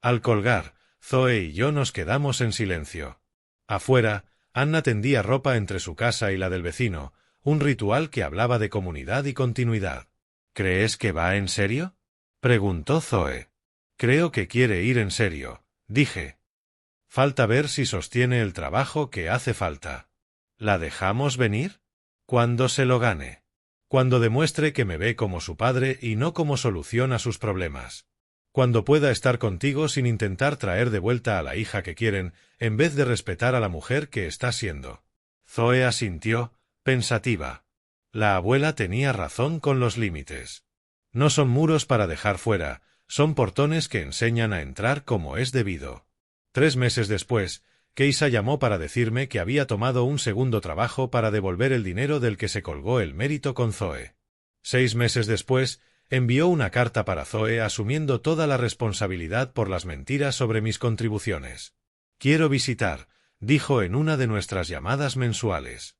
Al colgar, Zoe y yo nos quedamos en silencio. Afuera, Anna tendía ropa entre su casa y la del vecino, un ritual que hablaba de comunidad y continuidad. ¿Crees que va en serio?, preguntó Zoe. Creo que quiere ir en serio, dije. Falta ver si sostiene el trabajo que hace falta. ¿La dejamos venir? Cuando se lo gane. Cuando demuestre que me ve como su padre y no como solución a sus problemas. Cuando pueda estar contigo sin intentar traer de vuelta a la hija que quieren, en vez de respetar a la mujer que está siendo. Zoe asintió, pensativa. La abuela tenía razón con los límites. No son muros para dejar fuera, son portones que enseñan a entrar como es debido. 3 meses después, Keisa llamó para decirme que había tomado un segundo trabajo para devolver el dinero del que se colgó el mérito con Zoe. 6 meses después, envió una carta para Zoe asumiendo toda la responsabilidad por las mentiras sobre mis contribuciones. Quiero visitar, dijo en una de nuestras llamadas mensuales.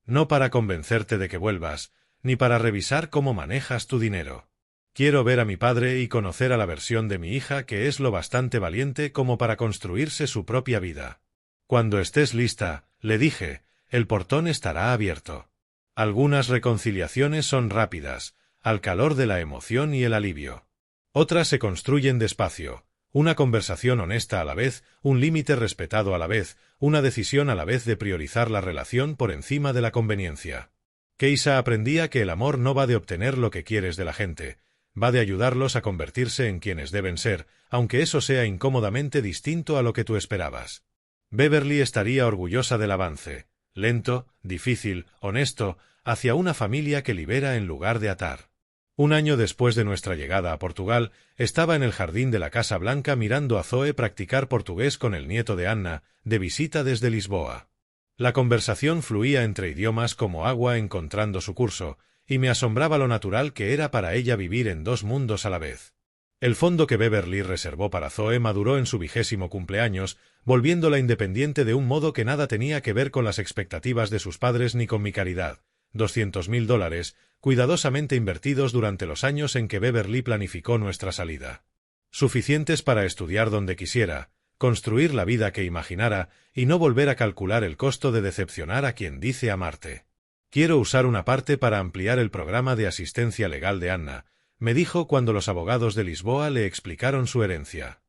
No para convencerte de que vuelvas, ni para revisar cómo manejas tu dinero. Quiero ver a mi padre y conocer a la versión de mi hija que es lo bastante valiente como para construirse su propia vida. Cuando estés lista, le dije, el portón estará abierto. Algunas reconciliaciones son rápidas, al calor de la emoción y el alivio. Otras se construyen despacio, una conversación honesta a la vez, un límite respetado a la vez, una decisión a la vez de priorizar la relación por encima de la conveniencia. Keisa aprendía que el amor no va de obtener lo que quieres de la gente, va de ayudarlos a convertirse en quienes deben ser, aunque eso sea incómodamente distinto a lo que tú esperabas. Beverly estaría orgullosa del avance, lento, difícil, honesto, hacia una familia que libera en lugar de atar. 1 año después de nuestra llegada a Portugal, estaba en el jardín de la Casa Blanca mirando a Zoe practicar portugués con el nieto de Anna, de visita desde Lisboa. La conversación fluía entre idiomas como agua encontrando su curso, y me asombraba lo natural que era para ella vivir en 2 mundos a la vez. El fondo que Beverly reservó para Zoe maduró en su 20º cumpleaños, volviéndola independiente de un modo que nada tenía que ver con las expectativas de sus padres ni con mi caridad. $200.000, cuidadosamente invertidos durante los años en que Beverly planificó nuestra salida. Suficientes para estudiar donde quisiera, construir la vida que imaginara y no volver a calcular el costo de decepcionar a quien dice amarte. Quiero usar una parte para ampliar el programa de asistencia legal de Anna, me dijo cuando los abogados de Lisboa le explicaron su herencia.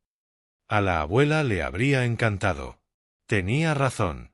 A la abuela le habría encantado. Tenía razón.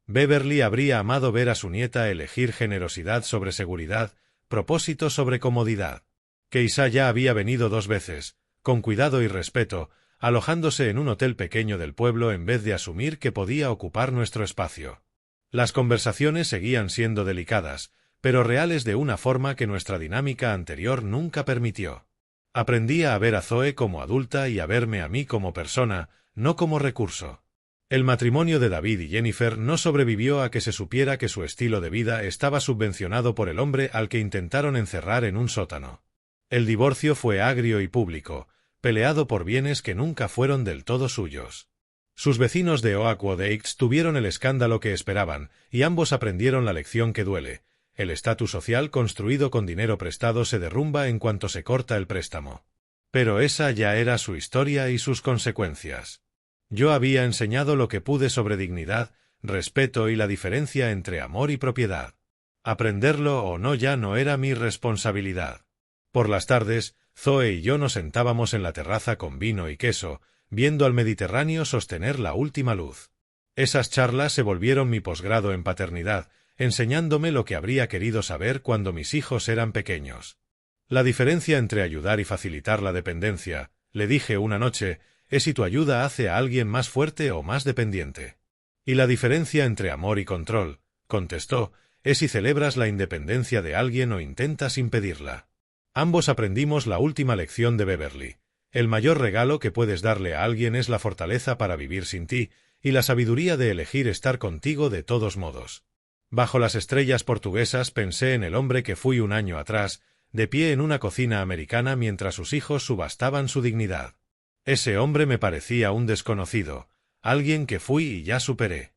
Beverly habría amado ver a su nieta elegir generosidad sobre seguridad, propósito sobre comodidad. Keisa ya había venido 2 veces, con cuidado y respeto, alojándose en un hotel pequeño del pueblo en vez de asumir que podía ocupar nuestro espacio. Las conversaciones seguían siendo delicadas, pero reales de una forma que nuestra dinámica anterior nunca permitió. Aprendía a ver a Zoe como adulta y a verme a mí como persona, no como recurso. El matrimonio de David y Jennifer no sobrevivió a que se supiera que su estilo de vida estaba subvencionado por el hombre al que intentaron encerrar en un sótano. El divorcio fue agrio y público, peleado por bienes que nunca fueron del todo suyos. Sus vecinos de Oakwood Heights tuvieron el escándalo que esperaban, y ambos aprendieron la lección que duele. El estatus social construido con dinero prestado se derrumba en cuanto se corta el préstamo. Pero esa ya era su historia y sus consecuencias. Yo había enseñado lo que pude sobre dignidad, respeto y la diferencia entre amor y propiedad. Aprenderlo o no ya no era mi responsabilidad. Por las tardes, Zoe y yo nos sentábamos en la terraza con vino y queso, viendo al Mediterráneo sostener la última luz. Esas charlas se volvieron mi posgrado en paternidad, enseñándome lo que habría querido saber cuando mis hijos eran pequeños. La diferencia entre ayudar y facilitar la dependencia, le dije una noche, es si tu ayuda hace a alguien más fuerte o más dependiente. Y la diferencia entre amor y control, contestó, es si celebras la independencia de alguien o intentas impedirla. Ambos aprendimos la última lección de Beverly. El mayor regalo que puedes darle a alguien es la fortaleza para vivir sin ti, y la sabiduría de elegir estar contigo de todos modos. Bajo las estrellas portuguesas pensé en el hombre que fui un año atrás, de pie en una cocina americana mientras sus hijos subastaban su dignidad. Ese hombre me parecía un desconocido, alguien que fui y ya superé.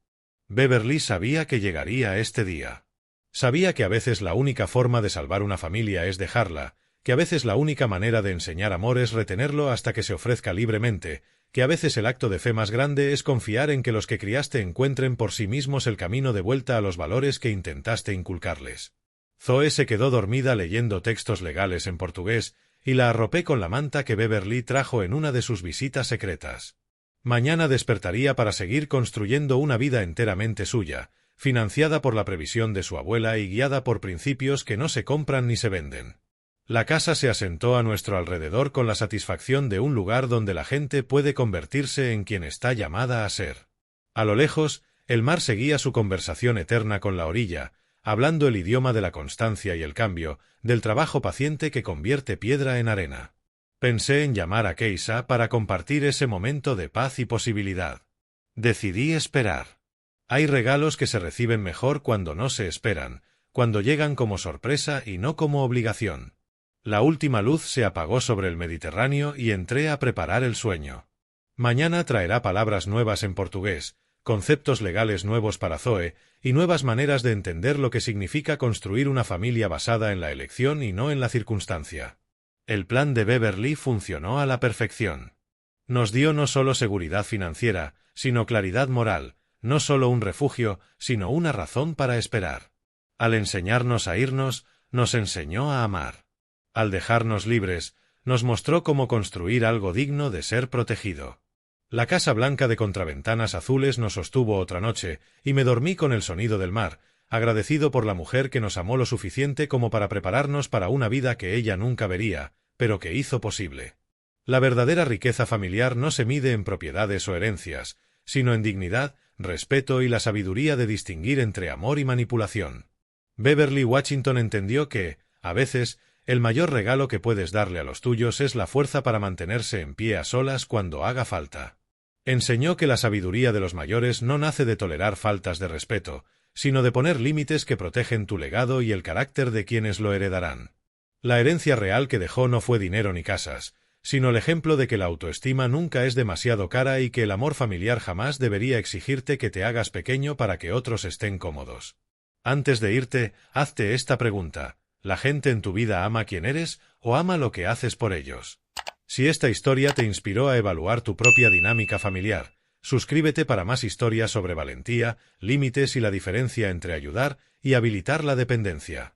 Beverly sabía que llegaría este día. Sabía que a veces la única forma de salvar una familia es dejarla, que a veces la única manera de enseñar amor es retenerlo hasta que se ofrezca libremente, que a veces el acto de fe más grande es confiar en que los que criaste encuentren por sí mismos el camino de vuelta a los valores que intentaste inculcarles. Zoe se quedó dormida leyendo textos legales en portugués, y la arropé con la manta que Beverly trajo en una de sus visitas secretas. Mañana despertaría para seguir construyendo una vida enteramente suya, financiada por la previsión de su abuela y guiada por principios que no se compran ni se venden. La casa se asentó a nuestro alrededor con la satisfacción de un lugar donde la gente puede convertirse en quien está llamada a ser. A lo lejos, el mar seguía su conversación eterna con la orilla, hablando el idioma de la constancia y el cambio, del trabajo paciente que convierte piedra en arena. Pensé en llamar a Keisa para compartir ese momento de paz y posibilidad. Decidí esperar. Hay regalos que se reciben mejor cuando no se esperan, cuando llegan como sorpresa y no como obligación. La última luz se apagó sobre el Mediterráneo y entré a preparar el sueño. Mañana traerá palabras nuevas en portugués, conceptos legales nuevos para Zoe, y nuevas maneras de entender lo que significa construir una familia basada en la elección y no en la circunstancia. El plan de Beverly funcionó a la perfección. Nos dio no solo seguridad financiera, sino claridad moral, no solo un refugio, sino una razón para esperar. Al enseñarnos a irnos, nos enseñó a amar. Al dejarnos libres, nos mostró cómo construir algo digno de ser protegido. La casa blanca de contraventanas azules nos sostuvo otra noche, y me dormí con el sonido del mar, agradecido por la mujer que nos amó lo suficiente como para prepararnos para una vida que ella nunca vería, pero que hizo posible. La verdadera riqueza familiar no se mide en propiedades o herencias, sino en dignidad, respeto y la sabiduría de distinguir entre amor y manipulación. Beverly Washington entendió que, a veces, el mayor regalo que puedes darle a los tuyos es la fuerza para mantenerse en pie a solas cuando haga falta. Enseñó que la sabiduría de los mayores no nace de tolerar faltas de respeto, sino de poner límites que protegen tu legado y el carácter de quienes lo heredarán. La herencia real que dejó no fue dinero ni casas, sino el ejemplo de que la autoestima nunca es demasiado cara y que el amor familiar jamás debería exigirte que te hagas pequeño para que otros estén cómodos. Antes de irte, hazte esta pregunta: ¿la gente en tu vida ama quién eres o ama lo que haces por ellos? Si esta historia te inspiró a evaluar tu propia dinámica familiar, suscríbete para más historias sobre valentía, límites y la diferencia entre ayudar y habilitar la dependencia.